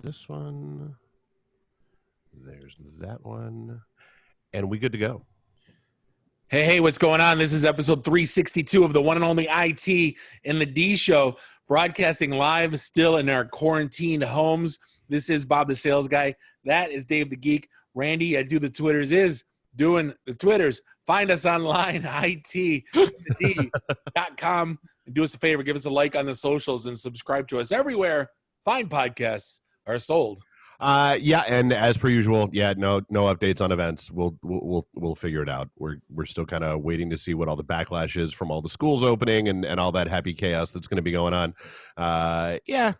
this one. There's that one. And we good to go. Hey, what's going on? This is episode 362 of the one and only IT and the D Show, broadcasting live still in our quarantined homes. This is Bob the Sales Guy. That is Dave the Geek. Randy, I do the Twitters, is doing the Twitters. Find us online, itd.com. And do us a favor, give us a like on the socials and subscribe to us everywhere fine podcasts are sold. Yeah, and as per usual, no updates on events. We'll figure it out. We're still kind of waiting to see what all the backlash is from all the schools opening and all that happy chaos that's going to be going on.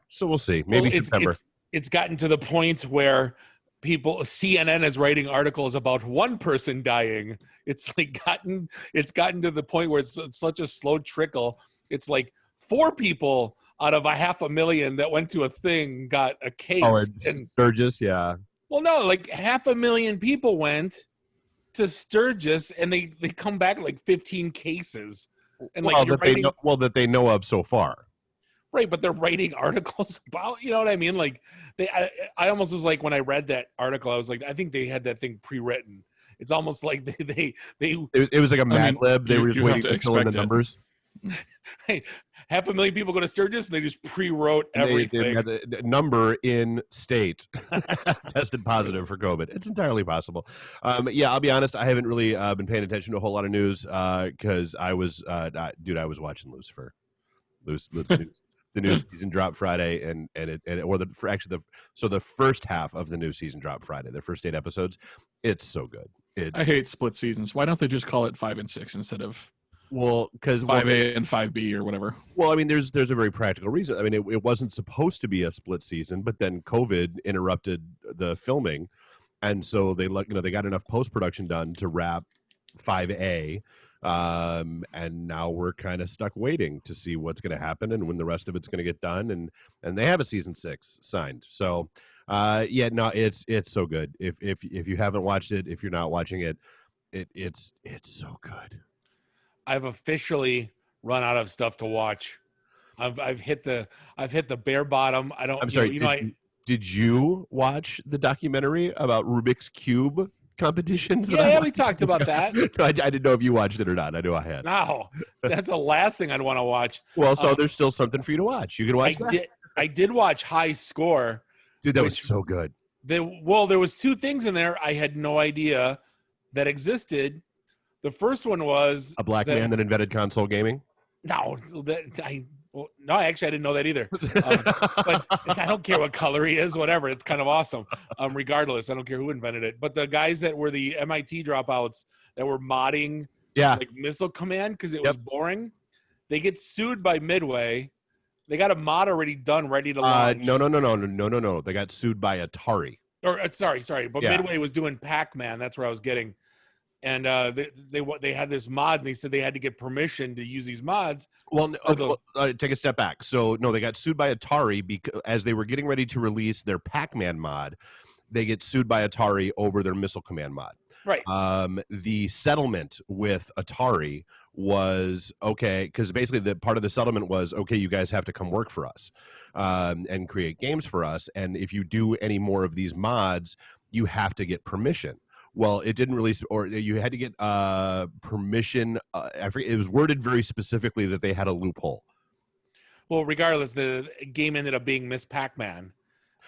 So we'll see. Maybe September. It's gotten to the point where CNN is writing articles about one person dying. It's gotten to the point where it's such a slow trickle. It's like 4 people out of 500,000 that went to a thing got a case. Oh, and Sturgis, yeah. Well, no, 500,000 people went to Sturgis, and they come back 15 cases. And that they know of so far. Right, but they're writing articles about, you know what I mean? I almost was like, when I read that article, I was like, I think they had that thing pre-written. It's almost like it was like a Mad Lib. They were just waiting to fill in the numbers. Right. 500,000 people go to Sturgis, and they just pre-wrote everything. They had the number in state tested positive for COVID. It's entirely possible. I'll be honest. I haven't really been paying attention to a whole lot of news because I was watching Lucifer. The new season dropped Friday, the first half of the new season dropped Friday. The first 8 episodes, it's so good. I hate split seasons. Why don't they just call it 5 and 6 instead of? Well, because 5A and 5B or whatever. Well, I mean, there's a very practical reason. I mean, it wasn't supposed to be a split season, but then COVID interrupted the filming, and so they got enough post-production done to wrap 5A, and now we're kind of stuck waiting to see what's going to happen and when the rest of it's going to get done, and they have a season 6 signed. So, it's so good. If you haven't watched it, if you're not watching it, it's so good. I've officially run out of stuff to watch. I've hit the bare bottom. I'm sorry. Did you watch the documentary about Rubik's Cube competitions? Yeah, we talked about that. I didn't know if you watched it or not. I knew I had. No, that's the last thing I'd want to watch. Well, so there's still something for you to watch. You can watch that. I did watch High Score. Dude, that was so good. There was 2 things in there I had no idea that existed. The first one was a black man that invented console gaming. No, actually, I didn't know that either. But I don't care what color he is, whatever. It's kind of awesome. Regardless, I don't care who invented it. But the guys that were the MIT dropouts that were modding, Missile Command because it was boring, they get sued by Midway. They got a mod already done, ready to launch. No. They got sued by Atari. Or sorry, but Midway was doing Pac-Man. That's where I was getting. And they had this mod, and they said they had to get permission to use these mods. Well, take a step back. So, no, they got sued by Atari because as they were getting ready to release their Pac-Man mod, they get sued by Atari over their Missile Command mod. Right. The settlement with Atari was okay because basically the part of the settlement was okay. You guys have to come work for us and create games for us, and if you do any more of these mods, you have to get permission. Well, it didn't release, or you had to get permission. I forget, it was worded very specifically that they had a loophole. Well, regardless, the game ended up being Miss Pac-Man.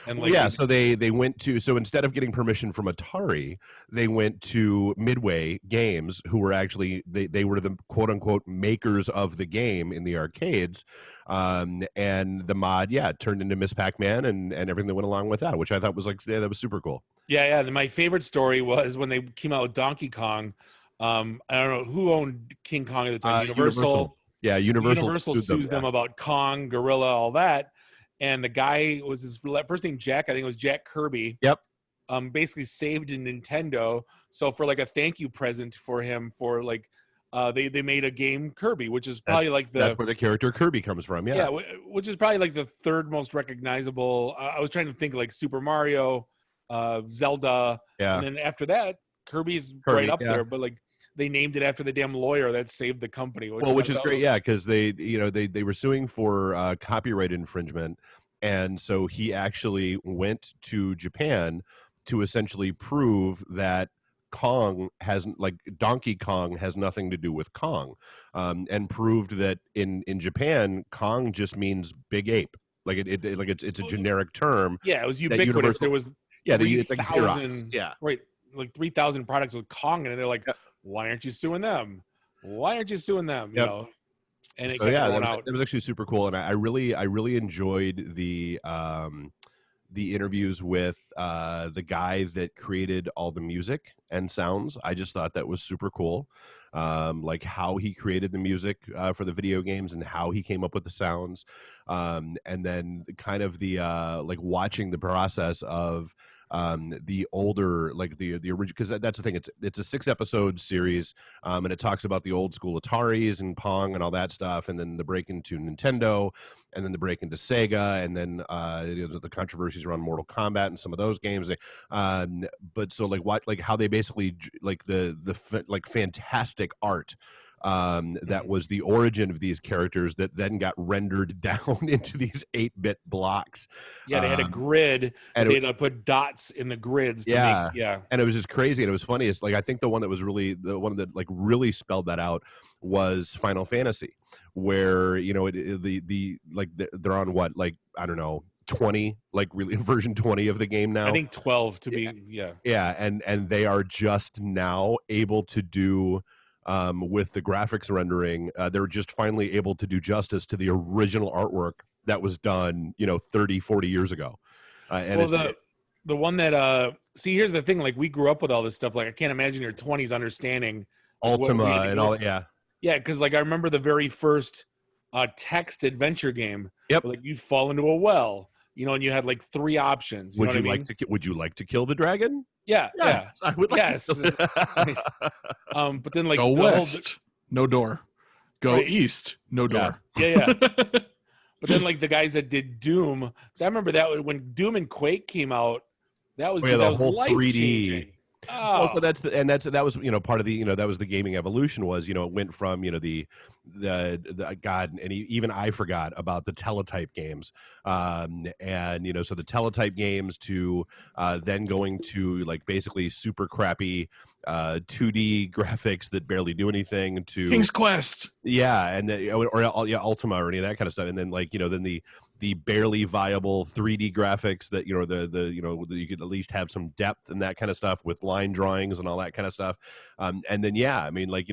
And so they went to, so instead of getting permission from Atari, they went to Midway Games, who were actually, they were the quote-unquote makers of the game in the arcades, and the mod, turned into Miss Pac-Man and everything that went along with that, which I thought was that was super cool. Yeah. My favorite story was when they came out with Donkey Kong. I don't know who owned King Kong at the time. Universal. Yeah, Universal sues them about Kong, Gorilla, all that. And the guy was his first name Jack. I think it was Jack Kirby. Yep. Basically saved in Nintendo. So for a thank you present for him for they made a game Kirby, which is probably that's where the character Kirby comes from. Yeah, which is probably the 3rd most recognizable. I was trying to think Super Mario, Zelda, and then after that Kirby's right up there. But they named it after the damn lawyer that saved the company. Which is great, because they were suing for copyright infringement, And so he actually went to Japan to essentially prove that Donkey Kong has nothing to do with Kong, and proved that in Japan, Kong just means big ape. Like it's a generic term. Yeah, it was that ubiquitous. There was it's like Xerox. 3,000, Yeah, right, like 3,000 products with Kong in it. They're like, Yep. why aren't you suing them? Why aren't you suing them? You Yep. know, and it So kept yeah, going that out. was actually super cool, and I really enjoyed the interviews with the guy that created all the music and sounds. I just thought that was super cool, like how he created the music for the video games and how he came up with the sounds, and then kind of the like watching the process of the older, like the original, because that's the thing, it's a 6-episode series, and it talks about the old school Ataris and Pong and all that stuff, and then the break into Nintendo, and then the break into Sega, and then the controversies around Mortal Kombat and some of those games. But so like how they basically like the fantastic art that was the origin of these characters that then got rendered down into these 8-bit blocks. Yeah, they had a grid, and they had to put dots in the grids to make. And it was just crazy, and it was funny. It's like I think the one that like really spelled that out was Final Fantasy, where they're on what, like, I don't know, 20, like really version 20 of the game now. I think 12 to be. And they are just now able to do with the graphics rendering, they're just finally able to do justice to the original artwork that was done 30, 40 years ago. The one that see, here's the thing, like we grew up with all this stuff. Like I can't imagine your 20s understanding Ultima and all. Yeah, because like I remember the very first text adventure game. Yep. Like you'd fall into a well, and you had like 3 options. Would you like to kill the dragon? Yeah. I would like yes. But then like go west, no door. Go east, no door. Yeah. But then like the guys that did Doom, because I remember that when Doom and Quake came out, that was the whole life 3D. changing. Oh. So that was part of the that was the gaming evolution, was it went from the God, and even I forgot about the teletype games, and so the teletype games to then going to like basically super crappy 2D graphics that barely do anything, to King's Quest, and Ultima or any of that kind of stuff, and then then the barely viable 3D graphics that you could at least have some depth and that kind of stuff with line drawings and all that kind of stuff, and then I mean, like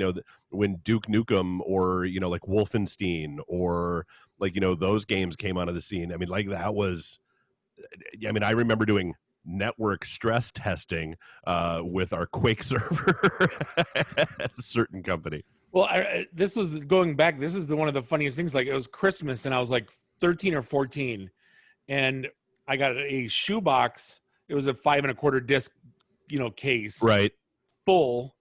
when Duke Nukem or like Wolfenstein or like those games came onto the scene, I mean, like that was, I mean, I remember doing network stress testing with our Quake server at a certain company. Well, this was going back. This is one of the funniest things. Like it was Christmas, and I was like 13 or 14, and I got a shoebox. It was a 5 1/4 disc, case, right, full,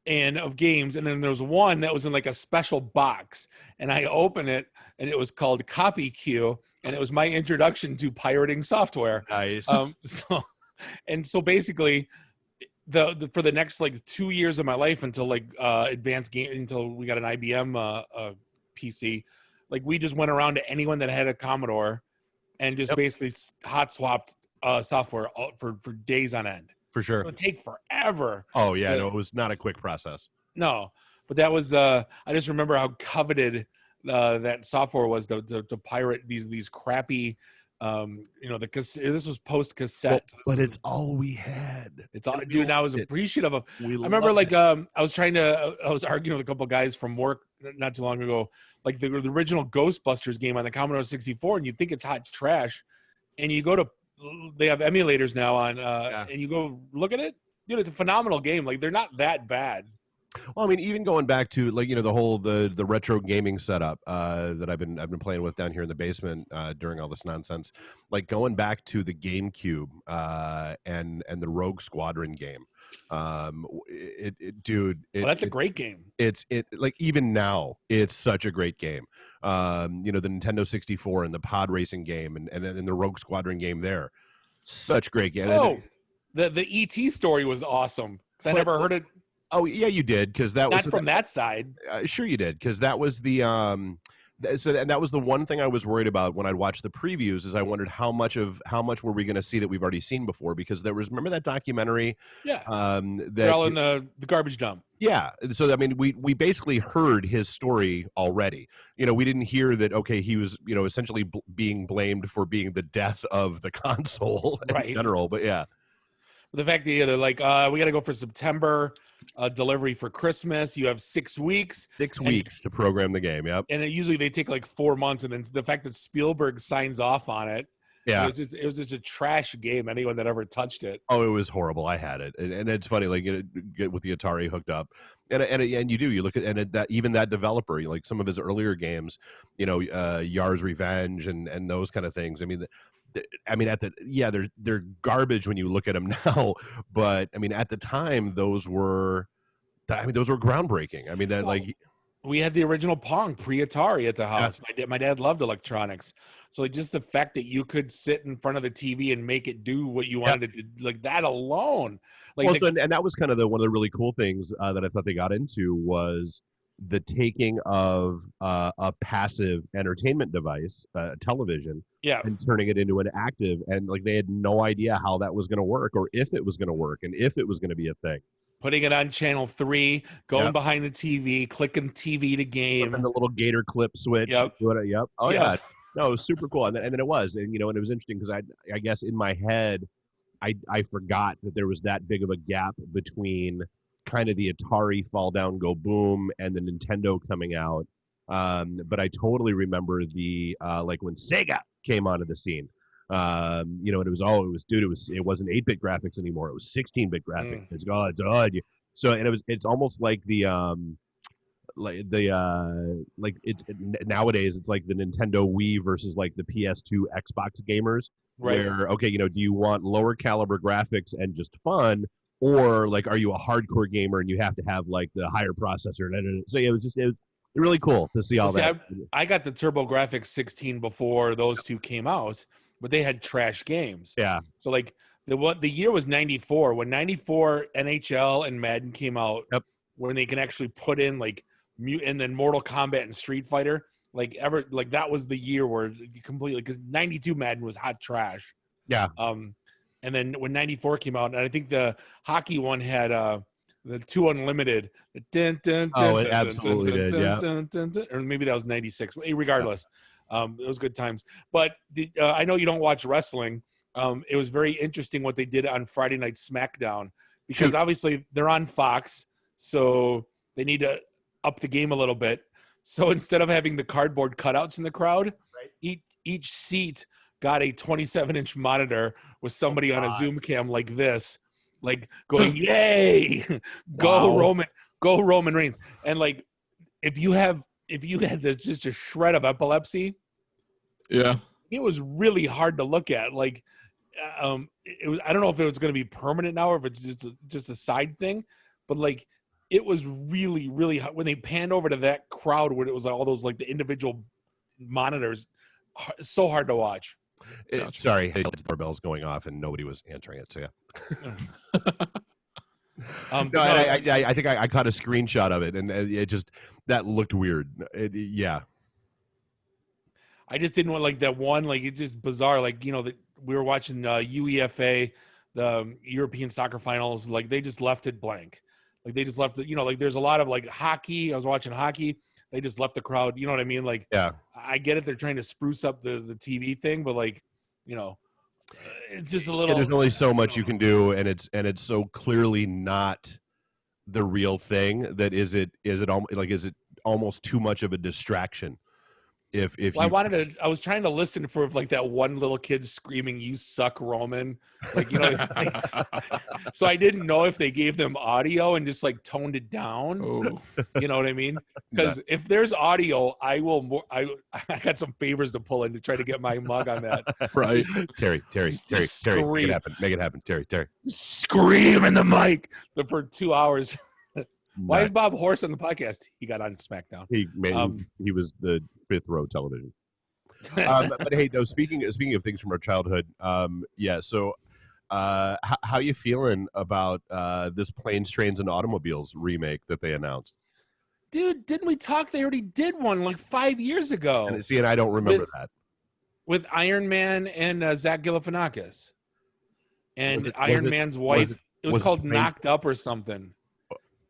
and of games. And then there was one that was in like a special box, and I opened it, and it was called Copy Q, and it was my introduction to pirating software. Nice. So basically, for the next like 2 years of my life until like advanced game, until we got an IBM PC, like we just went around to anyone that had a Commodore and just basically hot swapped software for days on end. For sure. So it would take forever. Oh yeah, no, it was not a quick process. No, but that was I just remember how coveted that software was to pirate these crappy. This was post cassette, but it's all we had. It's all, dude. And I was appreciative of. I remember, I was arguing with a couple of guys from work not too long ago, like the original Ghostbusters game on the Commodore 64, and you think it's hot trash, and you go to, they have emulators now on, and you go look at it, dude. It's a phenomenal game. Like they're not that bad. Well, I mean, even going back to like the whole the retro gaming setup that I've been playing with down here in the basement during all this nonsense, like going back to the GameCube and the Rogue Squadron game, That's a great game. It's like even now it's such a great game. The Nintendo 64 and the pod racing game and the Rogue Squadron game there, such great game. Oh, the ET story was awesome because I never heard it. Oh yeah, you did, because that was not from that side. Sure, you did, because that was the And that was the one thing I was worried about when I'd watch the previews. Is I wondered how much were we going to see that we've already seen before? Because remember that documentary? Yeah, That they're all in the garbage dump. Yeah. So, I mean, we basically heard his story already. We didn't hear that, okay, he was, essentially being blamed for being the death of the console in general. But yeah. The fact that they're like, we got to go for September delivery for Christmas. You have 6 weeks. 6 weeks to program the game. Yep. And usually they take like 4 months. And then the fact that Spielberg signs off on it. Yeah, it was just a trash game. Anyone that ever touched it. Oh, it was horrible. I had it, and it's funny, like get with the Atari hooked up, and you look at that even that developer, like some of his earlier games, Yar's Revenge and those kind of things. I mean, they're garbage when you look at them now, but I mean at the time those were groundbreaking. I mean we had the original Pong pre-Atari at the house. Yeah. My dad loved electronics. So just the fact that you could sit in front of the TV and make it do what you wanted to do, like that alone. And that was kind of one of the really cool things that I thought they got into was the taking of a passive entertainment device, television, and turning it into an active. And like they had no idea how that was going to work or if it was going to work and if it was going to be a thing. Putting it on channel 3, going behind the TV, clicking TV to game. And the little gator clip switch. Yep. Oh, yeah. No, it was super cool. And then it was. And, and it was interesting because I guess in my head, I forgot that there was that big of a gap between kind of the Atari Fall Down, Go Boom and the Nintendo coming out. But I totally remember like when Sega came onto the scene. And it wasn't 8-bit graphics anymore. It was 16-bit graphics. It's so, and it's almost like nowadays it's like the Nintendo Wii versus like the PS2 Xbox gamers, where do you want lower caliber graphics and just fun, or like are you a hardcore gamer and you have to have like the higher processor? So it was really cool to see all that. I got the TurboGrafx 16 before those two came out, but they had trash games. Yeah. So like the year was 94 when 94 NHL and Madden came out. Yep. When they can actually put in like and then Mortal Kombat and Street Fighter, that was the year where completely, because 92 Madden was hot trash. Yeah. And then when 94 came out, and I think the hockey one had the 2 Unlimited. It absolutely did. Yeah. Or maybe that was 96. Regardless, it was good times. But I know you don't watch wrestling. It was very interesting what they did on Friday Night SmackDown, because obviously they're on Fox, so they need to up the game a little bit. So instead of having the cardboard cutouts in the crowd, each seat got a 27-inch monitor with somebody on a Zoom cam like this, like going, "Yay, go Roman Reigns!" And like, if you had just a shred of epilepsy, it was really hard to look at. Like, it was. I don't know if it was going to be permanent now or if it's just a side thing, but like, it was really, really hard when they panned over to that crowd where it was all those like the individual monitors. So hard to watch. Sorry, the doorbell's going off and nobody was answering it. So yeah. I think I caught a screenshot of it, and it just that looked weird. Yeah. I just didn't want like that one. Like it's just bizarre. Like that we were watching UEFA, the European soccer finals. Like they just left it blank. Like they just left it. Like there's a lot of like hockey. I was watching hockey. They just left the crowd. You know what I mean? Like, yeah, I get it. They're trying to spruce up the TV thing, but like, it's just a little. There's only so much you can do, and it's so clearly not the real thing. That is it almost too much of a distraction? I was trying to listen for like that one little kid screaming, "You suck, Roman!" Like so I didn't know if they gave them audio and just like toned it down. Oh. You know what I mean? Because if there's audio, I got some favors to pull in to try to get my mug on that. Right, Terry, make it happen, Terry. Scream in the mic for 2 hours. Why is Bob Horse on the podcast? He got on SmackDown. He was the fifth row television. But hey, no. Speaking of things from our childhood, So, how you feeling about this Planes, Trains, and Automobiles remake that they announced? Dude, didn't we talk? They already did one like 5 years ago. And I don't remember that. With Iron Man and Zach Galifianakis. And Iron Man's wife. It was called Knocked Up or something.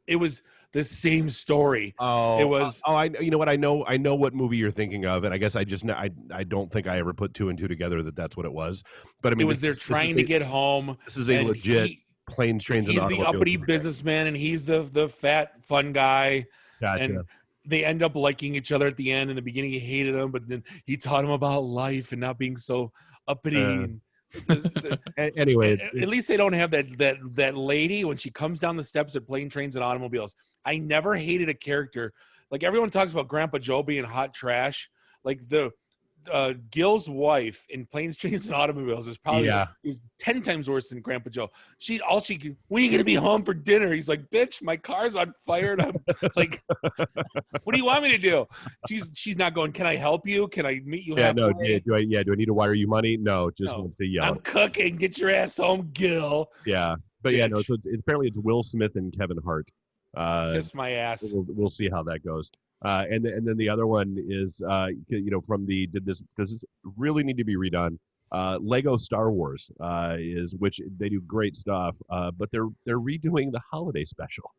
It was the same story. Oh, it was. You know what? I know what movie you're thinking of, and I guess I don't think I ever put two and two together that's what it was. But I mean, it was they're trying to get home. This is a legit planes, trains, and automobiles. He's the uppity businessman, and he's the fat fun guy. Gotcha. And they end up liking each other at the end. In the beginning, he hated him, but then he taught him about life and not being so uppity. Anyway, at least they don't have that lady when she comes down the steps at Plane, Trains, and Automobiles. I never hated a character. Like everyone talks about Grandpa Joe being hot trash. Like the Gil's wife in Planes, Trains, and Automobiles is probably is 10 times worse than Grandpa Joe. When are you gonna be home for dinner? He's like, bitch, my car's on fire. And I'm like, what do you want me to do? She's not going, can I help you? Can I meet you halfway? Do I need to wire you money? No, just wants to yell. I'm cooking. Get your ass home, Gil. Yeah, but bitch. So apparently it's Will Smith and Kevin Hart. Kiss my ass. We'll see how that goes. And then the other one is from does this really need to be redone? Lego Star Wars which they do great stuff, but they're redoing the holiday special.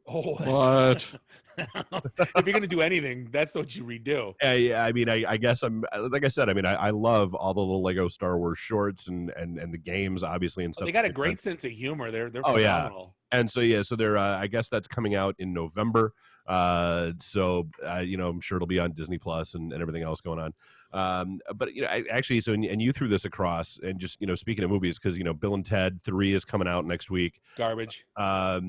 Oh, what? If you're gonna do anything, that's what you redo. Yeah. I mean, I guess I'm like I said. I mean, I love all the little Lego Star Wars shorts and the games, obviously, and stuff. They got a great sense of humor. They're phenomenal. Yeah. And so they're I guess that's coming out in November. I'm sure it'll be on Disney Plus and everything else going on. But and you threw this across, and just speaking of movies, because Bill and Ted 3 is coming out next week. Garbage. I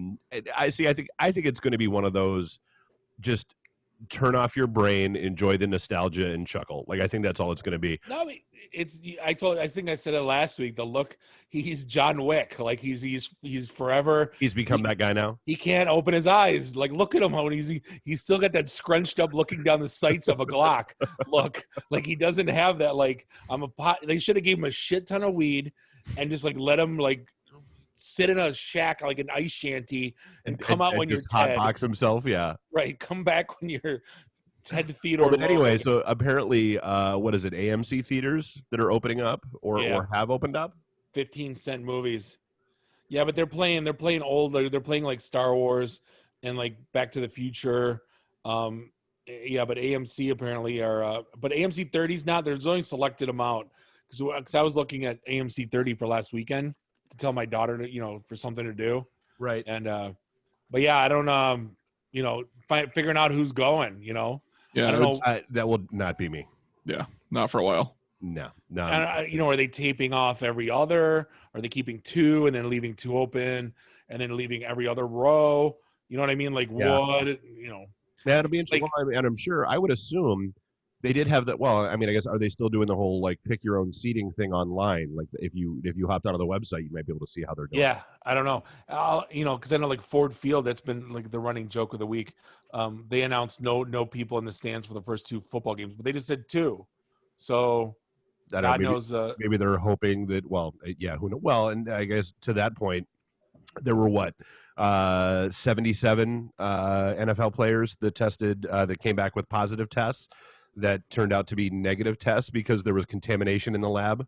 think it's going to be one of those, just turn off your brain, enjoy the nostalgia, and chuckle. Like I think that's all it's going to be. No, I think I said it last week. The look, he's John Wick. Like he's forever. He's become that guy now. He can't open his eyes. Like look at him when he's still got that scrunched up, looking down the sights of a Glock look. Like he doesn't have that. Like they should have gave him a shit ton of weed and just like let him like sit in a shack like an ice shanty and come out when you're Ted. Hotbox himself, yeah. Right, come back when you're Ted Theodore. But anyway, so apparently, what is it? AMC theaters that are opening up or have opened up. 15-cent movies. Yeah, but they're playing old. They're playing like Star Wars and like Back to the Future. But AMC apparently are. But AMC 30's not. There's only selected amount because I was looking at AMC 30 for last weekend to tell my daughter to for something to do. Right. And but yeah, I don't figuring out who's going. Yeah, I don't know. That will not be me. Yeah, not for a while. No. Are they taping off every other? Are they keeping 2 and then leaving 2 open and then leaving every other row? You know what I mean? Like what? Yeah, it'll be interesting. And I'm sure, I would assume they did have that. Well, I mean, I guess, are they still doing the whole like pick your own seating thing online? Like if you hopped out of the website, you might be able to see how they're doing. Yeah, I don't know. Because I know like Ford Field, that's been like the running joke of the week. They announced no people in the stands for the first 2 football games, but they just said 2. So God knows. Maybe they're hoping that. Well, yeah, who knows? Well, and I guess to that point, there were 77 NFL players that tested that came back with positive tests that turned out to be negative tests because there was contamination in the lab.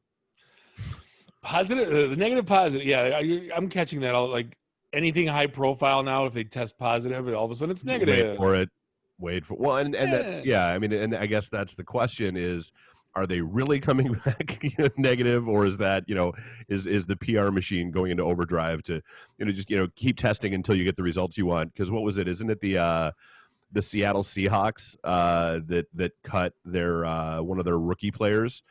Positive, the negative, positive. Yeah, I'm catching that. All like anything high profile now, if they test positive, all of a sudden it's negative. Wait for well, and that's I mean, and I guess that's the question is. Are they really coming back negative, or is that is the PR machine going into overdrive to just keep testing until you get the results you want? Because what was it? Isn't it the Seattle Seahawks that cut their one of their rookie players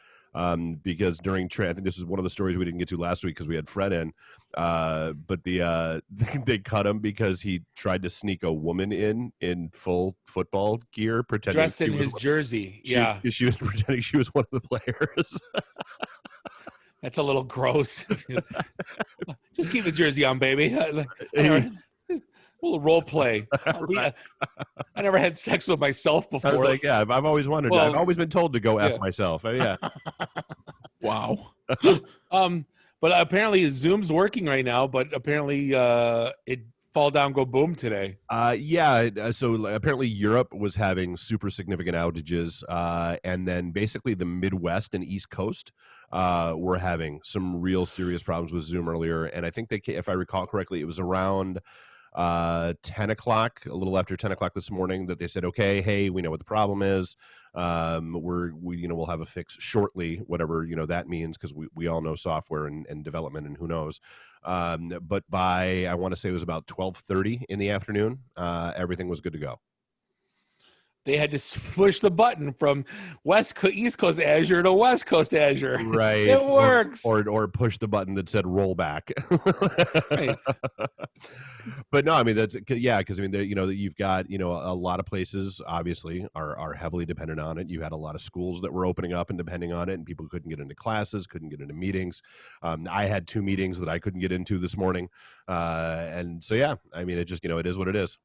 because during I think this is one of the stories we didn't get to last week because we had Fred in, but they cut him because he tried to sneak a woman in full football gear, pretending dressed in his jersey. She was pretending she was one of the players. That's a little gross. Just keep the jersey on, baby. A little role play. I never had sex with myself before. I was like, I've always wondered. Well, I've always been told to go F myself. Yeah. Wow. But apparently Zoom's working right now. But apparently it fall down, go boom today. So apparently Europe was having super significant outages, and then basically the Midwest and East Coast were having some real serious problems with Zoom earlier. And I think if I recall correctly, it was around 10 o'clock, a little after 10 o'clock this morning, that they said, okay, hey, we know what the problem is. We'll have a fix shortly, whatever, that means, because we all know software and development and who knows. But by, I want to say it was about 12:30 in the afternoon, everything was good to go. They had to push the button from East Coast Azure to West Coast Azure. Right. It works. Or push the button that said roll back. Right. But no, I mean, that's, because I mean, you've got, a lot of places obviously are heavily dependent on it. You had a lot of schools that were opening up and depending on it, and people couldn't get into classes, couldn't get into meetings. I had 2 meetings that I couldn't get into this morning. And so, yeah, I mean, it just, it is what it is.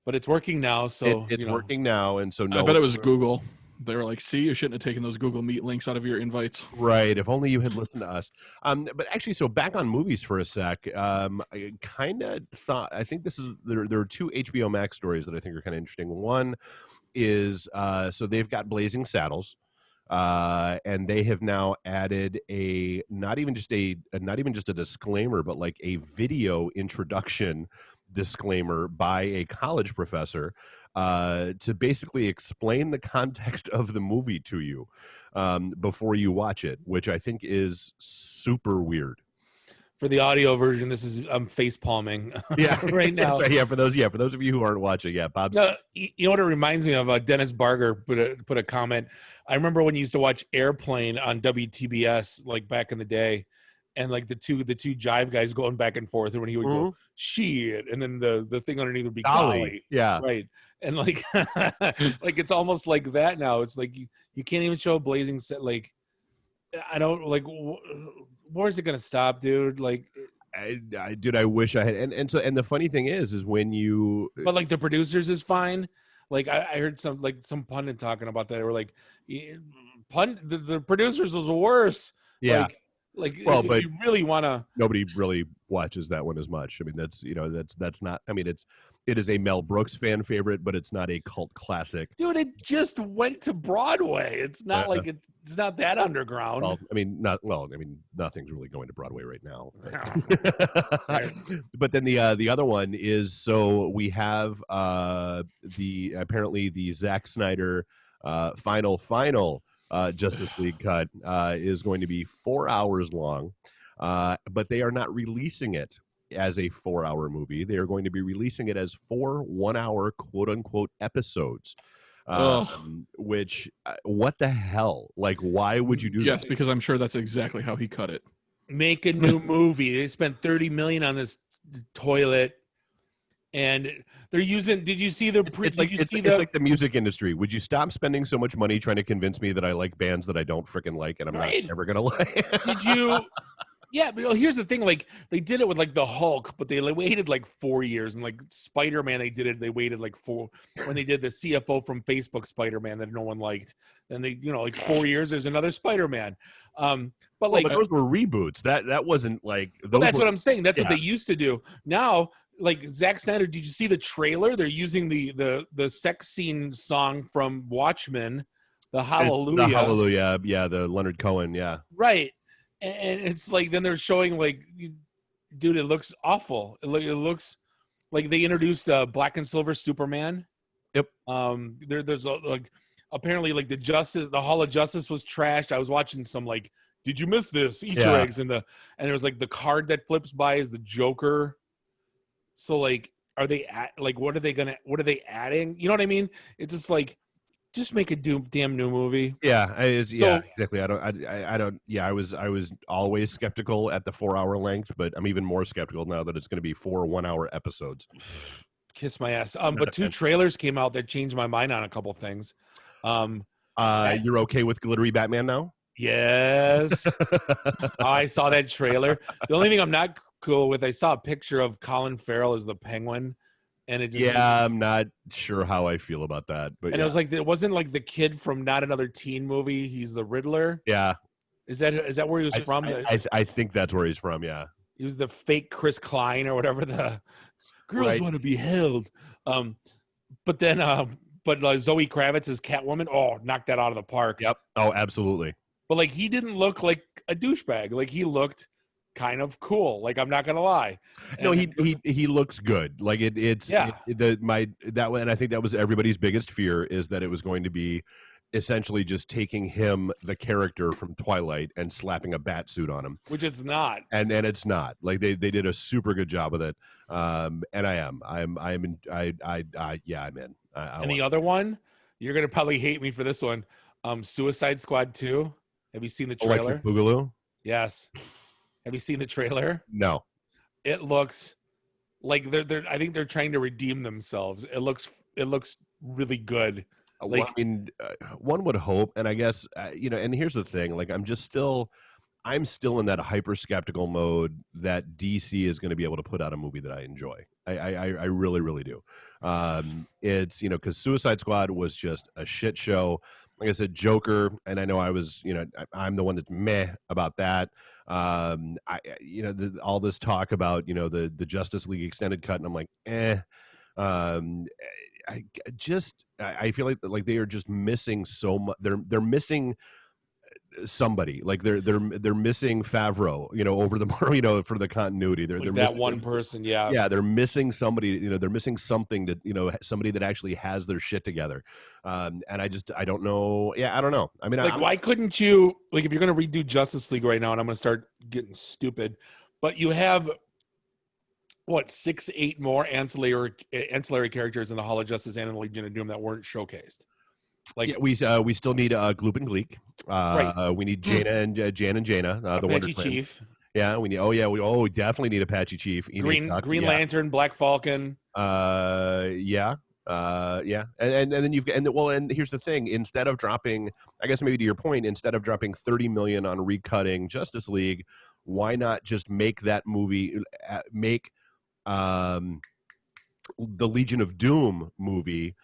But it's working now, so it's working now, and so I bet it was Google. They were like, "See, you shouldn't have taken those Google Meet links out of your invites." Right. If only you had listened to us. But actually, so back on movies for a sec. I kind of thought. I think there are 2 HBO Max stories that I think are kind of interesting. One is so they've got Blazing Saddles. And they have now added not even just a disclaimer, but like a video introduction disclaimer by a college professor to basically explain the context of the movie to you before you watch it, which I think is super weird. For the audio version, this is I'm face palming right now. Right, for those of you who aren't watching, Bob's. No, you know what it reminds me of? Dennis Barger put a comment. I remember when you used to watch Airplane on WTBS, like back in the day, and like the two jive guys going back and forth, and when he would go shit, and then the thing underneath would be golly. Yeah, right. And like like it's almost like that now. It's like you can't even show a Blazing Set. Like I don't like. Where's it gonna stop, dude? Like, I wish I had. And the funny thing is when you. But like the producers is fine. Like I heard some pundit talking about that. They were like, the producers was worse. Yeah. Well, but you really want to. Nobody really watches that one as much. I mean, that's not. I mean, it is a Mel Brooks fan favorite, but it's not a cult classic. Dude, it just went to Broadway. It's not like it's not that underground. Well, I mean, nothing's really going to Broadway right now. Right. But then the other one is, so we have apparently the Zack Snyder final Justice League cut is going to be 4 hours long, but they are not releasing it as a 4-hour movie. They are going to be releasing it as 4 1-hour quote-unquote episodes, which what the hell? Like, why would you do that? Yes, because I'm sure that's exactly how he cut it. Make a new movie. They spent $30 million on this toilet. And they're using. Did you see the? It's like the music industry. Would you stop spending so much money trying to convince me that I like bands that I don't freaking like, and I'm not ever gonna like? Did you? Yeah, but here's the thing. Like they did it with like the Hulk, but they waited like 4 years, and like Spider-Man, they did it. They waited like 4 when they did the CFO from Facebook Spider-Man that no one liked. And they, like 4 years, there's another Spider-Man. But those were reboots. That wasn't like. That's what I'm saying. That's what they used to do. Now. Like Zack Snyder, did you see the trailer? They're using the sex scene song from Watchmen, the Hallelujah. The Hallelujah, yeah, the Leonard Cohen, yeah. Right, and it's like then they're showing like, dude, it looks awful. It looks like they introduced Black and Silver Superman. Yep. There's like apparently like the Hall of Justice was trashed. I was watching some like, did you miss this Easter eggs and there was like the card that flips by is the Joker. So like, are they what are they adding? You know what I mean? It's just like, just make a damn new movie. Yeah, exactly. I was always skeptical at the 4-hour length, but I'm even more skeptical now that it's going to be 4 1-hour episodes. Kiss my ass. But 2 trailers came out that changed my mind on a couple things. You're okay with glittery Batman now? Yes. I saw that trailer. The only thing I'm not cool with, I saw a picture of Colin Farrell as the Penguin, and it just I'm not sure how I feel about that, but it was like, it wasn't like the kid from Not Another Teen Movie. He's the Riddler. Yeah. Is that where he was from? I think that's where he's from. Yeah. He was the fake Chris Klein or whatever. The girls want to be held. But then, Zoe Kravitz as Catwoman. Oh, knocked that out of the park. Yep. Oh, absolutely. But like, he didn't look like a douchebag. Like, he looked kind of cool. Like, I'm not gonna lie. No, he looks good. Like and I think that was everybody's biggest fear, is that it was going to be essentially just taking him, the character from Twilight, and slapping a bat suit on him, which it's not. And it's not. Like they did a super good job with it. And I'm in. And the other one, you're gonna probably hate me for this one. Suicide Squad 2. Have you seen the trailer? Electric Boogaloo? Yes. Have you seen the trailer? No. It looks like I think they're trying to redeem themselves. It looks really good. Like, well, I mean, one would hope, and I guess and here's the thing: like, I'm still in that hyper skeptical mode that DC is going to be able to put out a movie that I enjoy. I really, really do. It's because Suicide Squad was just a shit show. Like I said, Joker, and I know I'm the one that's meh about that. All this talk about the Justice League extended cut, and I'm like, I feel like they are just missing so much. They're missing somebody. Like they're missing Favreau, over the for the continuity. They're that missing one person, yeah. Yeah, they're missing somebody. They're missing something to somebody that actually has their shit together. And I don't know. Yeah, I don't know. I mean, why couldn't you, like, if you're gonna redo Justice League right now, and I'm gonna start getting stupid, but you have 6-8 more ancillary characters in the Hall of Justice and in the Legion of Doom that weren't showcased. Like, yeah, we still need Gloop and Gleek. Right. We need Jan and Jaina, the Wonder Twins. Chief. Yeah, we need. We definitely need Apache Chief. Green Lantern, Black Falcon. Yeah. And then and here's the thing: instead of dropping, I guess maybe to your point, instead of dropping $30 million on recutting Justice League, why not just make that movie? Make the Legion of Doom movie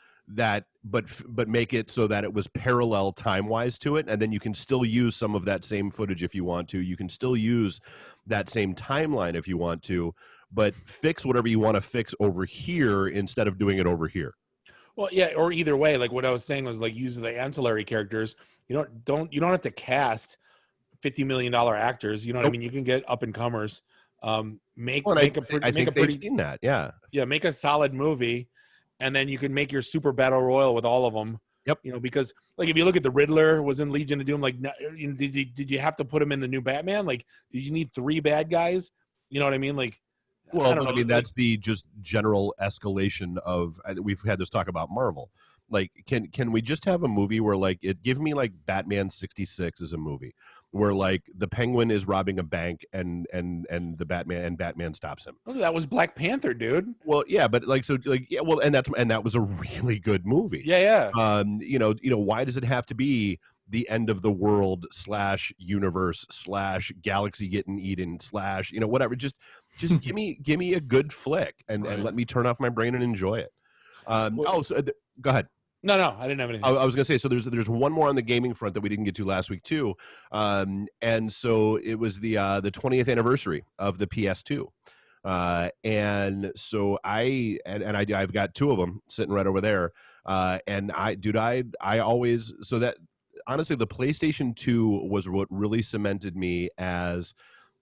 but make it so that it was parallel time-wise to it, and then you can still use some of that same footage if you want to. You can still use that same timeline if you want to, but fix whatever you want to fix over here instead of doing it over here. Well, yeah, or either way, like what I was saying was, like, use the ancillary characters. You don't have to cast $50 million actors. You know what I mean? You can get up-and-comers. Make a solid movie, and then you can make your super battle royal with all of them. Yep. Because, like, if you look at the Riddler was in Legion of Doom, like, did you have to put him in the new Batman? Like, did you need 3 bad guys? You know what I mean? Like, well, I mean, that's the just general escalation of. We've had this talk about Marvel. Like, can we just have a movie where, like, give me like Batman 66 as a movie where, like, the Penguin is robbing a bank and Batman stops him. Oh, that was Black Panther, dude. Well, yeah, but that was a really good movie. Yeah. Why does it have to be the end of the world / universe / galaxy getting eaten / whatever? Just give me a good flick and let me turn off my brain and enjoy it. Go ahead. No, I didn't have anything. I was going to say, so there's one more on the gaming front that we didn't get to last week too, and so it was the 20th anniversary of the PS2, and so I've got 2 of them sitting right over there, and I always, so that honestly the PlayStation 2 was what really cemented me as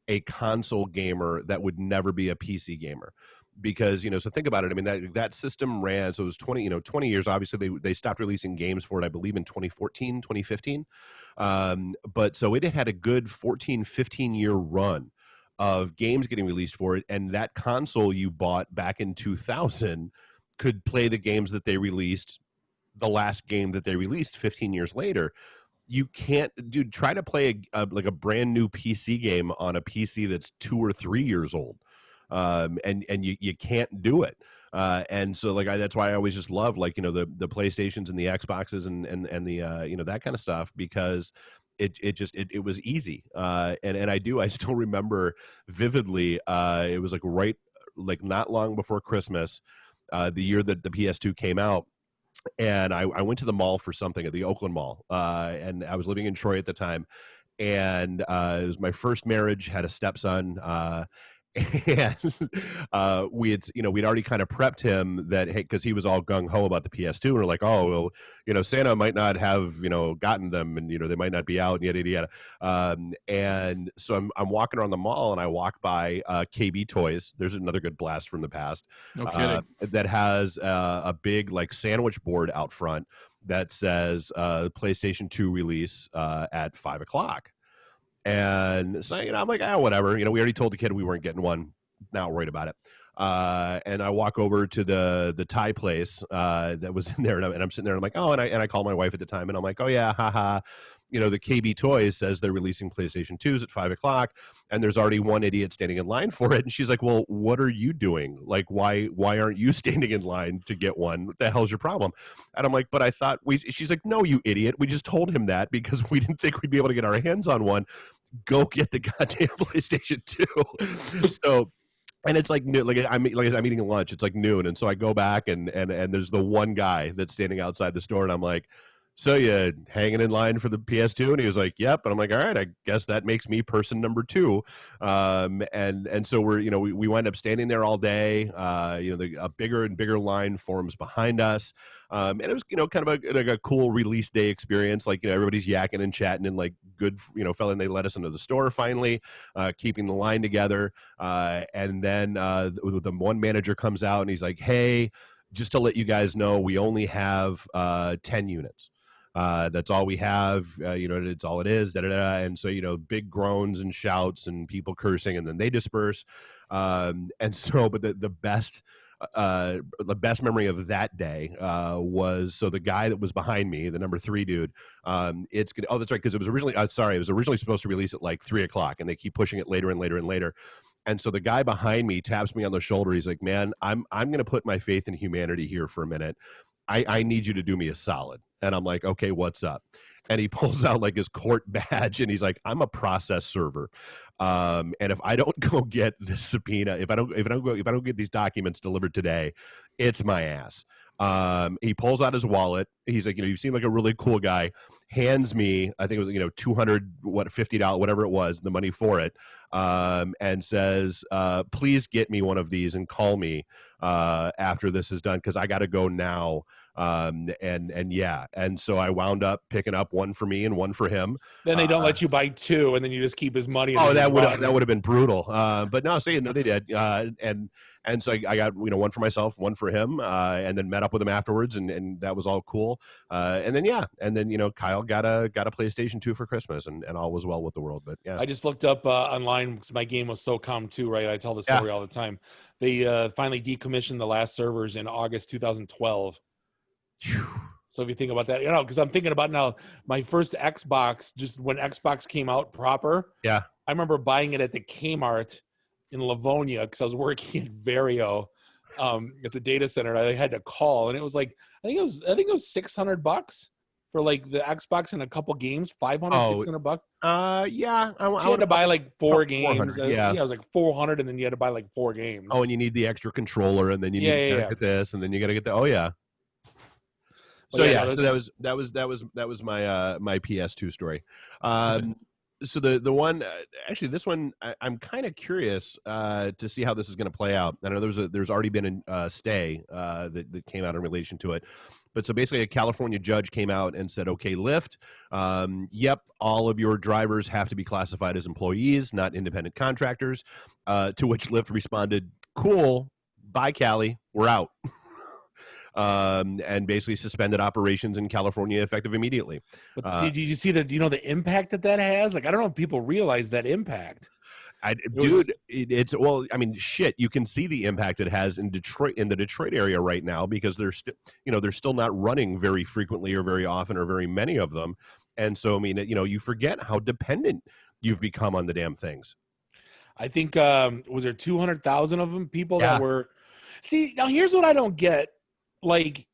a console gamer that would never be a PC gamer. Because, so think about it. I mean, that system ran, so it was 20 years. Obviously, they stopped releasing games for it, I believe, in 2014, 2015. But so it had a good 14, 15-year run of games getting released for it. And that console you bought back in 2000 could play the games that they released, the last game that they released 15 years later. You can't, try to play a brand new PC game on a PC that's 2 or 3 years old. And you can't do it. And so that's why I always just love the PlayStations and the Xboxes and the that kind of stuff, because it was easy. And I still remember vividly, it was not long before Christmas, the year that the PS2 came out. And I went to the mall for something at the Oakland Mall. And I was living in Troy at the time. And it was my first marriage, had a stepson. and we'd already kind of prepped him that, hey, because he was all gung-ho about the PS2, and we're like, oh, well, Santa might not have gotten them, and they might not be out, and yada yada yada. And so I'm walking around the mall, and I walk by KB Toys. There's another good blast from the past. No kidding. That has a big like sandwich board out front that says PlayStation 2 release at 5:00. And so, I'm like, whatever. We already told the kid we weren't getting one. Not worried about it. And I walk over to the Thai place that was in there, and I'm sitting there, and I'm like, oh, and I call my wife at the time, and I'm like, oh yeah, haha. The KB Toys says they're releasing PlayStation 2s at 5:00, and there's already one idiot standing in line for it. And she's like, well, what are you doing? Like, why aren't you standing in line to get one? What the hell's your problem? And I'm like, but I thought she's like, no, you idiot. We just told him that because we didn't think we'd be able to get our hands on one. Go get the goddamn PlayStation 2. So, and it's like noon, I'm eating lunch. It's like noon, and so I go back and there's the one guy that's standing outside the store, and I'm like, so you hanging in line for the PS2? And he was like, yep. And I'm like, all right, I guess that makes me person number 2. And so we wind up standing there all day. A bigger and bigger line forms behind us. And it was, kind of a cool release day experience. Like, everybody's yakking and chatting and like good, fella, and they let us into the store finally, keeping the line together. And then the one manager comes out and he's like, hey, just to let you guys know, we only have 10 units. That's all we have. It's all it is. Da, da, da. And so, big groans and shouts and people cursing, and then they disperse. But the best memory of that day was, so the guy that was behind me, the number 3 dude, that's right, because it was originally supposed to release at like 3:00, and they keep pushing it later and later and later. And so the guy behind me taps me on the shoulder. He's like, man, I'm going to put my faith in humanity here for a minute. I need you to do me a solid. And I'm like, okay, what's up? And he pulls out like his court badge, and he's like, I'm a process server. And if I don't go get this subpoena, if I don't get these documents delivered today, it's my ass. He pulls out his wallet. He's like, you seem like a really cool guy. Hands me, I think it was, $250, whatever it was, the money for it. And says, please get me one of these and call me after this is done, because I got to go now. And so I wound up picking up one for me and one for him. Then they don't let you buy 2, and then you just keep his money. Oh, that would have been brutal. But no, they did. And so I got one for myself, one for him, and then met up with him afterwards, and that was all cool. And then Kyle got a PlayStation 2 for Christmas, and all was well with the world. But yeah, I just looked up online because my game was so calm too, right? I tell the story all the time. They finally decommissioned the last servers in August 2012. So if you think about that, because I'm thinking about now my first Xbox, just when Xbox came out proper. Yeah, I remember buying it at the Kmart in Livonia because I was working at Vario at the data center. I had to call, and it was like I think it was $600 for like the Xbox and a couple games, $500-$600. Yeah, you had to buy like 4 games. Yeah, it was like 400, and then you had to buy like 4 games. Oh, and you need the extra controller, and then you need to get this, and then you got to get the. Oh yeah. So that was my PS2 story. So the one actually, this one I'm kind of curious to see how this is going to play out. I know there's already been a stay that came out in relation to it, but so basically a California judge came out and said, okay, Lyft, yep, all of your drivers have to be classified as employees, not independent contractors. To which Lyft responded, cool, bye Cali, we're out. And basically suspended operations in California effective immediately. But did you see the impact that has? Like, I don't know if people realize that impact. Shit, you can see the impact it has in Detroit, in the Detroit area right now, because they're still not running very frequently or very often or very many of them. And so, you forget how dependent you've become on the damn things. I think, was there 200,000 of them people that were, see, now here's what I don't get. Like,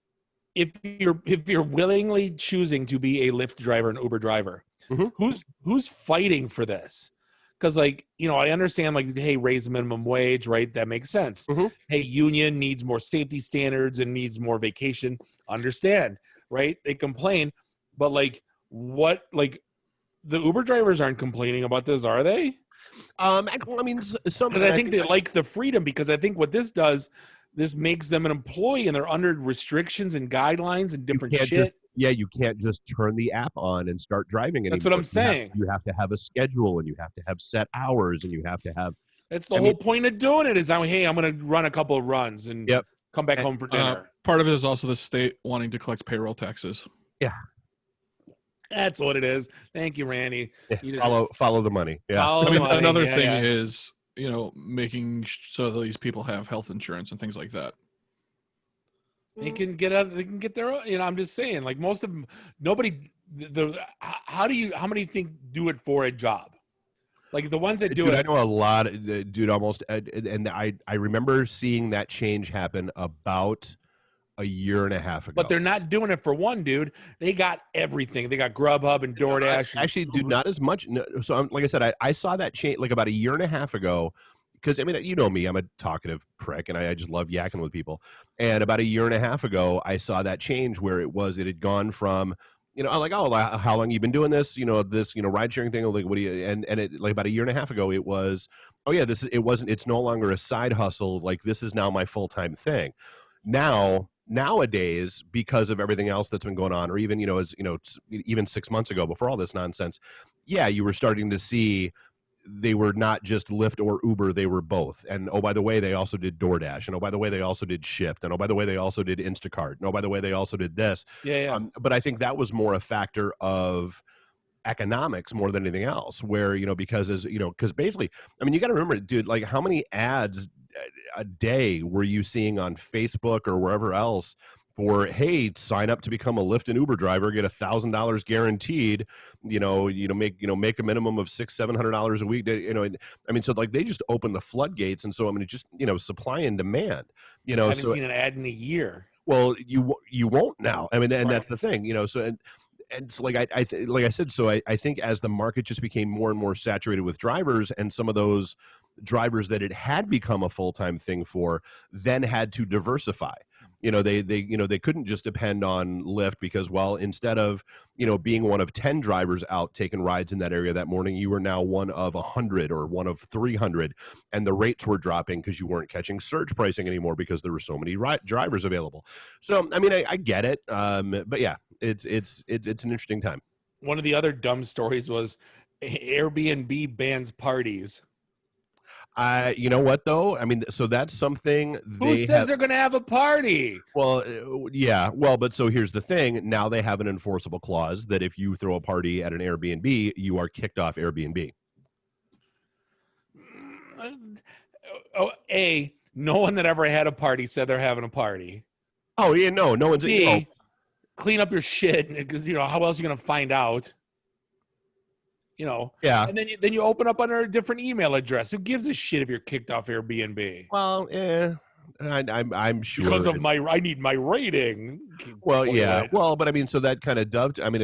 if you're willingly choosing to be a Lyft driver and Uber driver, who's fighting for this? Because I understand, like, hey, raise the minimum wage, right? That makes sense. Hey, union needs more safety standards and needs more vacation. Understand, right? They complain, but the Uber drivers aren't complaining about this, are they? I mean, some Because I think they like the freedom, because I think what this does, this makes them an employee and they're under restrictions and guidelines and different shit. You can't just turn the app on and start driving anymore. That's what I'm saying. You have to have a schedule, and you have to have set hours, and you have to have. That's the whole point of doing it. Is hey, I'm going to run a couple of runs and come back home for dinner. Part of it is also the state wanting to collect payroll taxes. Yeah. That's what it is. Thank you, Randy. Yeah, follow the money. Yeah. Another thing is, making so that these people have health insurance and things like that. They can get out. They can get their own. I'm just saying. Like most of them, nobody. How many think do it for a job? Like the ones that do it. I know a lot. Dude, almost. And I remember seeing that change happen about a year and a half ago. But they're not doing it for one, dude. They got everything. They got Grubhub and DoorDash. Actually, dude, not as much. No, so, like I said, I saw that change like about a year and a half ago. Because, I mean, you know me, I'm a talkative prick, and I just love yakking with people. And about a year and a half ago, I saw that change where it had gone from, like, oh, how long you been doing this? This, ride sharing thing. Like, what do you? And it, like about a year and a half ago, it was, oh yeah, it's no longer a side hustle. Like, this is now my full time thing. Nowadays, because of everything else that's been going on, or even even 6 months ago, before all this nonsense, you were starting to see. They were not just Lyft or Uber, they were both. And oh, by the way, they also did DoorDash. And oh, by the way, they also did Shipt. And oh, by the way, they also did Instacart. And oh, by the way, they also did this. Yeah. But I think that was more a factor of economics more than anything else, where, because basically, I mean, you got to remember, dude, like how many ads a day were you seeing on Facebook or wherever else for, hey, sign up to become a Lyft and Uber driver, get $1,000 guaranteed, make a minimum of $600-700 a week. I mean, so like they just opened the floodgates, and so I mean, just supply and demand. I haven't seen an ad in a year. Well, you won't now. I mean, and that's the thing. So and so like I said, so I think as the market just became more and more saturated with drivers, and some of those drivers that it had become a full-time thing for then had to diversify. They couldn't just depend on Lyft because, well, instead of, being one of 10 drivers out taking rides in that area that morning, you were now one of 100 or one of 300, and the rates were dropping because you weren't catching surge pricing anymore because there were so many drivers available. So, I mean, I get it. But yeah, it's an interesting time. One of the other dumb stories was Airbnb bans parties. You know what though? I mean, so that's something Who says they're going to have a party? Well, yeah. Well, but so here's the thing. Now they have an enforceable clause that if you throw a party at an Airbnb, you are kicked off Airbnb. No one that ever had a party said they're having a party. Oh yeah, no one's. B, clean up your shit. Because how else are you going to find out? Yeah. And then you open up under a different email address. Who gives a shit if you're kicked off Airbnb? Well, I'm sure because of I need my rating. Well, yeah. Well, but I mean, so that kind of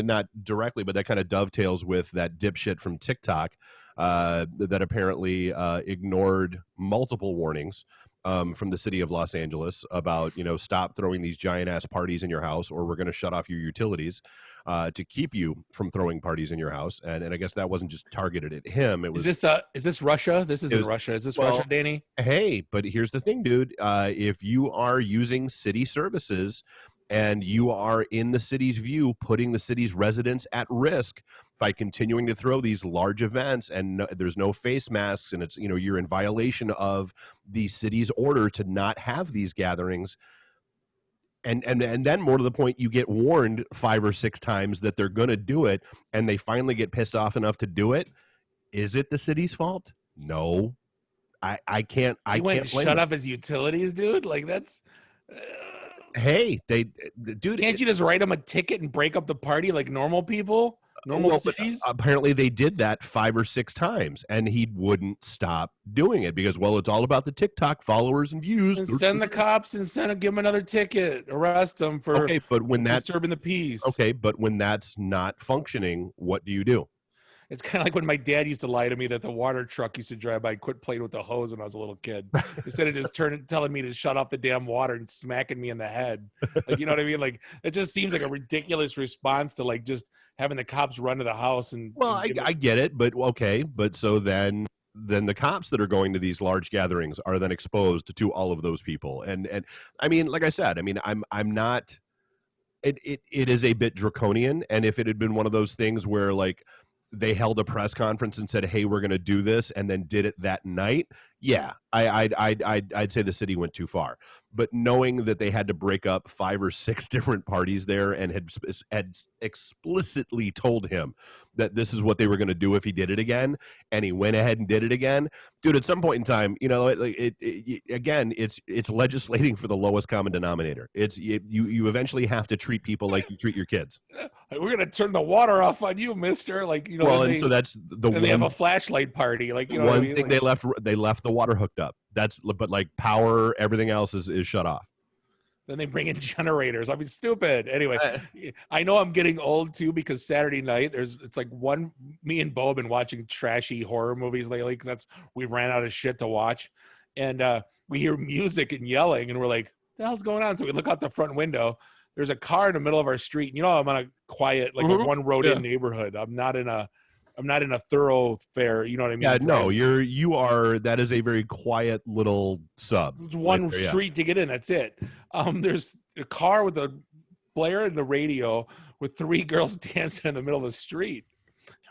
not directly, but that kind of dovetails with that dipshit from TikTok that apparently ignored multiple warnings from the city of Los Angeles about, stop throwing these giant ass parties in your house, or we're going to shut off your utilities to keep you from throwing parties in your house. And I guess that wasn't just targeted at him. It was. Is this Russia? This isn't Russia. Is this Russia, Danny? Hey, but here's the thing, dude. If you are using city services and you are in the city's view, putting the city's residents at risk by continuing to throw these large events, and there's no face masks, and it's, you're in violation of the city's order to not have these gatherings. And then more to the point, you get warned 5 or 6 times that they're going to do it, and they finally get pissed off enough to do it. Is it the city's fault? No. I can't blame shut off his utilities, dude. Like that's. Hey, dude. Can't you just write them a ticket and break up the party like normal people? Normal cities? Apparently they did that 5 or 6 times, and he wouldn't stop doing it because, well, it's all about the TikTok followers and views. And send the cops and give him another ticket. Arrest him for disturbing the peace. Okay, but when that's not functioning, what do you do? It's kind of like when my dad used to lie to me that the water truck used to drive by and quit playing with the hose when I was a little kid. Instead of just telling me to shut off the damn water and smacking me in the head. Like, you know what I mean? Like, it just seems like a ridiculous response to like just having the cops run to the house. And I get it, but okay. But so then then the cops that are going to these large gatherings are then exposed to all of those people. And I mean, like I said, I mean, I'm not. It is a bit draconian, and if it had been one of those things where like they held a press conference and said, "Hey, we're going to do this," and then did it that night, yeah, I'd say the city went too far. But knowing that they had to break up 5 or 6 different parties there and had explicitly told him that this is what they were going to do if he did it again, and he went ahead and did it again, dude. At some point in time, you know, again, it's legislating for the lowest common denominator. You eventually have to treat people like you treat your kids. We're gonna turn the water off on you, mister. Like, you know, well, and so that's the one. They have a flashlight party. Like, you know, one what I mean? thing Like, they left the water hooked up. But like power, everything else is shut off. then they bring in generators. I mean, stupid. Anyway, I know I'm getting old too, because Saturday night it's like me and Bo have been watching trashy horror movies lately because we ran out of shit to watch, and we hear music and yelling, and we're like, "The hell's going on?" So we look out the front window. There's a car in the middle of our street. You know, I'm on a quiet, like a one road in neighborhood. I'm not in a thoroughfare. You know what I mean? Yeah, no, you are. That is a very quiet little sub. It's one street to get in. That's it. There's a car with a blare in the radio with 3 girls dancing in the middle of the street.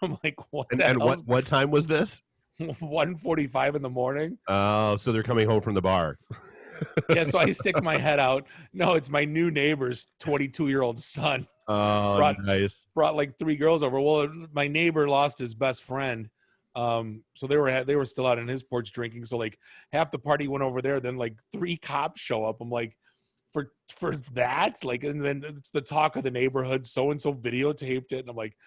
I'm like, what? And what time was this? 1:45 in the morning. Oh, so they're coming home from the bar. Yeah, so I stick my head out. No, it's my new neighbor's 22-year-old son. Oh, nice. Brought like 3 girls over. Well, my neighbor lost his best friend, so they were still out on his porch drinking. So like half the party went over there. Then like 3 cops show up. I'm like, for that, like, and then it's the talk of the neighborhood. So and so videotaped it, and I'm like,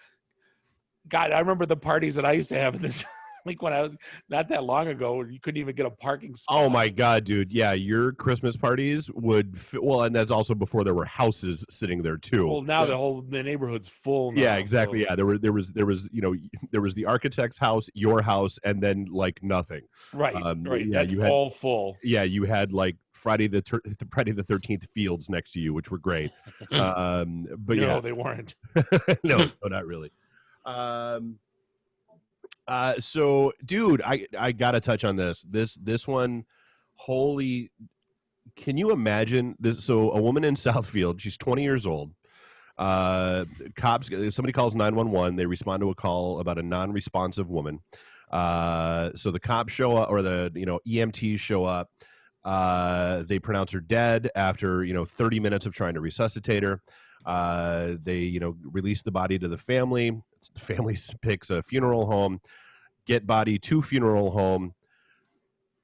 God, I remember the parties that I used to have in this. Like when I was not that long ago, you couldn't even get a parking spot. Oh my God, dude! Yeah, your Christmas parties would and that's also before there were houses sitting there too. Well, now the neighborhood's full. Now, yeah, exactly. Yeah, there was there was the architect's house, your house, and then like nothing. Right. Right. Yeah, that's all full. Yeah, you had like Friday the 13th fields next to you, which were great. But no, they weren't. no, not really. So dude, I gotta touch on this one. Holy, can you imagine this? So a woman in Southfield, she's 20 years old. Somebody calls 911. They respond to a call about a non-responsive woman. So the cops show up, or the EMTs show up. They pronounce her dead after 30 minutes of trying to resuscitate her. They release the body to the family. The family picks a funeral home, get body to funeral home,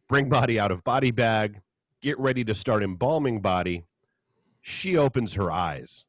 bring body out of body bag, get ready to start embalming body. She opens her eyes.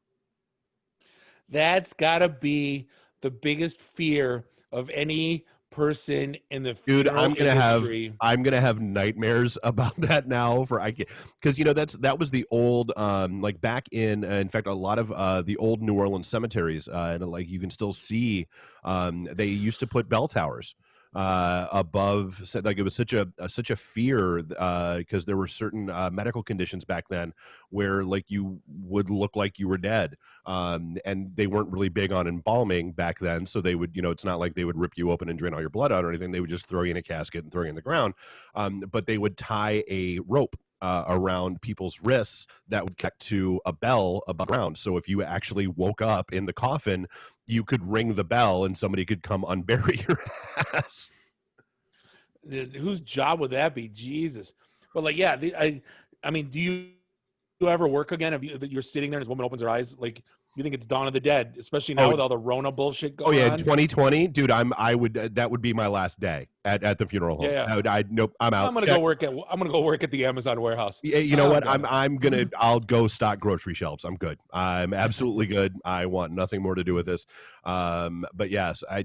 That's gotta be the biggest fear of any person in the funeral industry. I'm gonna have nightmares about that now because that was the old like back in fact a lot of the old New Orleans cemeteries and like you can still see they used to put bell towers above, like it was such a fear because there were certain medical conditions back then where like you would look like you were dead, and they weren't really big on embalming back then, so they would it's not like they would rip you open and drain all your blood out or anything. They would just throw you in a casket and throw you in the ground, but they would tie a rope around people's wrists that would connect to a bell above ground. So if you actually woke up in the coffin, you could ring the bell and somebody could come unbury your ass. Whose job would that be? Jesus. But like, yeah, I mean, do you ever work again? You're sitting there and this woman opens her eyes, like you think it's Dawn of the Dead, especially now with all the Rona bullshit going on. 2020, dude. That would be my last day at the funeral home. Yeah. Nope, I'm out. I'm gonna go work at the Amazon warehouse. Yeah, you know what? I'll go stock grocery shelves. I'm good. I'm absolutely good. I want nothing more to do with this. But yes, I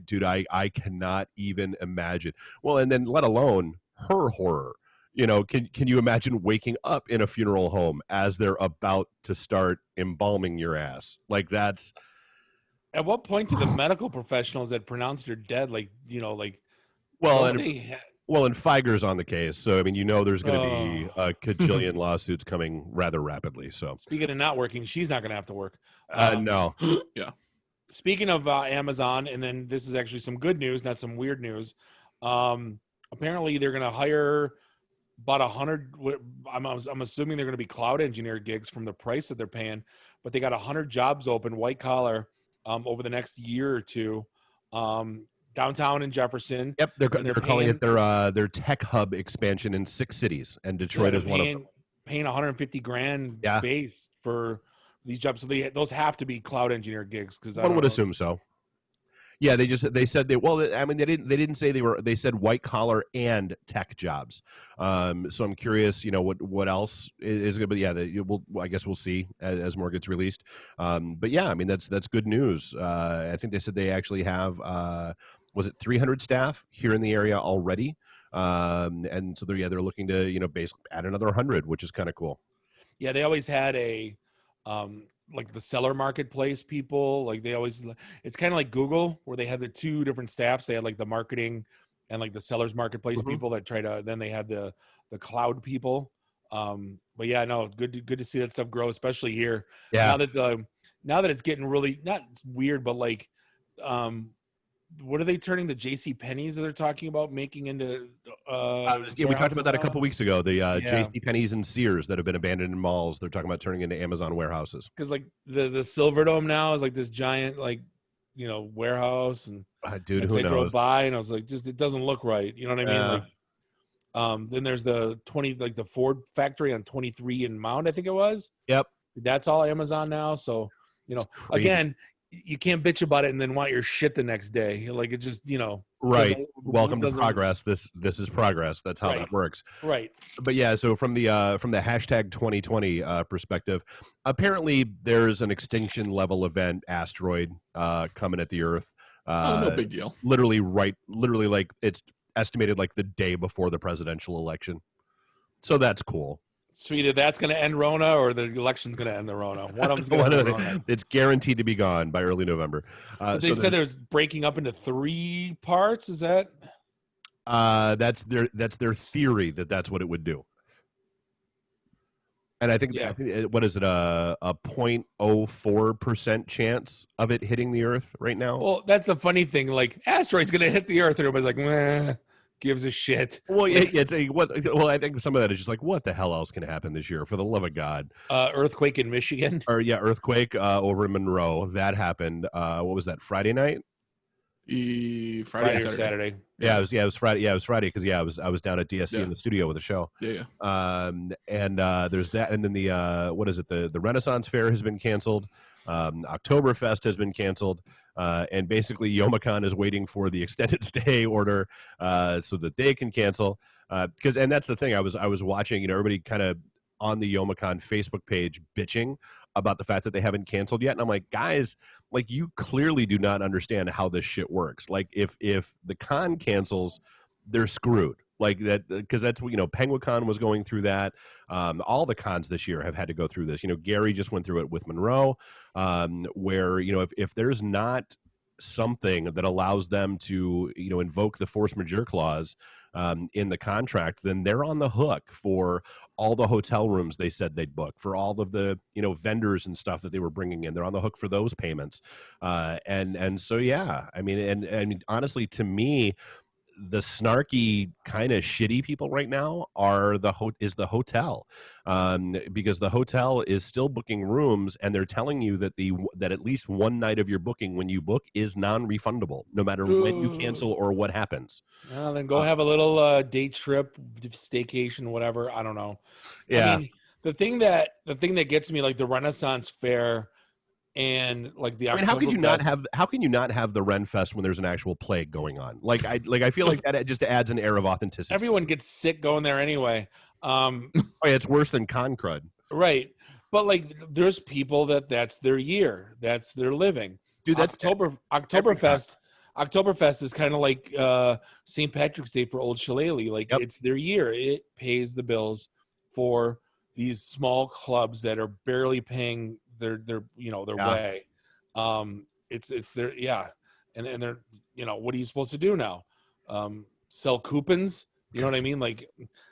cannot even imagine. Well, and then let alone her horror. Can you imagine waking up in a funeral home as they're about to start embalming your ass? Like that's. At what point did the medical professionals that pronounced her dead, and Feiger's on the case, so I mean, there's going to be a cajillion lawsuits coming rather rapidly. So speaking of not working, she's not going to have to work. No. Yeah. Speaking of Amazon, and then this is actually some good news, not some weird news. apparently they're going to hire about 100. I'm assuming they're going to be cloud engineer gigs from the price that they're paying, but they got 100 jobs open, white collar, over the next year or two, downtown in Jefferson. Yep, they're And calling it their tech hub expansion in 6 cities, and Detroit is one of them. Paying 150 grand Yeah. base for these jobs, so those have to be cloud engineer gigs, because one would assume so. Yeah, they said they didn't say they said white collar and tech jobs. So I'm curious, what else is good, but yeah, I guess we'll see as more gets released. But yeah, I mean that's good news. I think they said they actually have was it 300 staff here in the area already, and so they're looking to basically add another 100, which is kind of cool. Yeah, they always had a like the seller marketplace people, like it's kind of like Google, where they had the 2 different staffs. They had like the marketing and like the sellers marketplace people that then they had the cloud people. But yeah, no, good to see that stuff grow, especially here. Yeah. Now that it's getting really not weird, but like, what are they turning the JC Penney's that they're talking about making into? We talked about that a couple weeks ago. The JC Penney's and Sears that have been abandoned in malls, they're talking about turning into Amazon warehouses. Because like the Silverdome now is like this giant warehouse, and dude, who I knows? drove by and I was like, just it doesn't look right. You know what I mean? Like, then there's the the Ford factory on 23 in Mount, I think it was. Yep, that's all Amazon now. So again, you can't bitch about it and then want your shit the next day. Like, it just, right. Welcome to progress. This is progress. That's how that works. Right. But yeah, so from the hashtag 2020 perspective, apparently there's an extinction level event asteroid coming at the Earth. No big deal. Literally like it's estimated like the day before the presidential election. So that's cool. So either that's going to end Rona or the election's going to end the Rona. One of them's going to end Rona. It's guaranteed to be gone by early November. They said there's breaking up into 3 parts. Is that? That's their theory that's what it would do. And I think what is it, a 0.04% chance of it hitting the Earth right now? Well, that's the funny thing. Like, asteroid's going to hit the Earth, and everybody's like, meh. Gives a shit. Well, I think some of that is just like, what the hell else can happen this year? For the love of God! Earthquake in Michigan. Earthquake over in Monroe. That happened. What was that? Friday night? Friday or Saturday. Yeah, it was Friday. Yeah, it was Friday because I was down at DSC in the studio with a show. Yeah. And there's that, and then the what is it? The Renaissance Fair has been canceled. Oktoberfest has been canceled. And basically Youmacon is waiting for the extended stay order so that they can cancel. And that's the thing. I was watching, everybody kind of on the Youmacon Facebook page bitching about the fact that they haven't canceled yet. And I'm like, guys, like, you clearly do not understand how this shit works. Like, if the con cancels, they're screwed. Like that, because that's what, Penguicon was going through that. All the cons this year have had to go through this. Gary just went through it with Monroe, where, if there's not something that allows them to, invoke the force majeure clause in the contract, then they're on the hook for all the hotel rooms they said they'd book, for all of the, vendors and stuff that they were bringing in. They're on the hook for those payments. And so, yeah, I mean, and honestly, to me, the snarky kind of shitty people right now are the hotel, because the hotel is still booking rooms, and they're telling you that at least one night of your booking when you book is non-refundable, no matter when you cancel or what happens. Well, then go have a little day trip, staycation, whatever. I don't know. Yeah. I mean, the thing that gets me, like the Renaissance Fair. And like the how can you not have the Ren Fest when there's an actual plague going on? I feel like that just adds an air of authenticity. Everyone gets sick going there anyway. It's worse than con crud. Right. But like, there's people that's their year, that's their living. Dude, that's Oktoberfest is kind of like St. Patrick's Day for Old Shillelagh. Like, It's their year. It pays the bills for these small clubs that are barely paying their way. It's their, and they're, what are you supposed to do now? Sell coupons? You know what I mean? Like,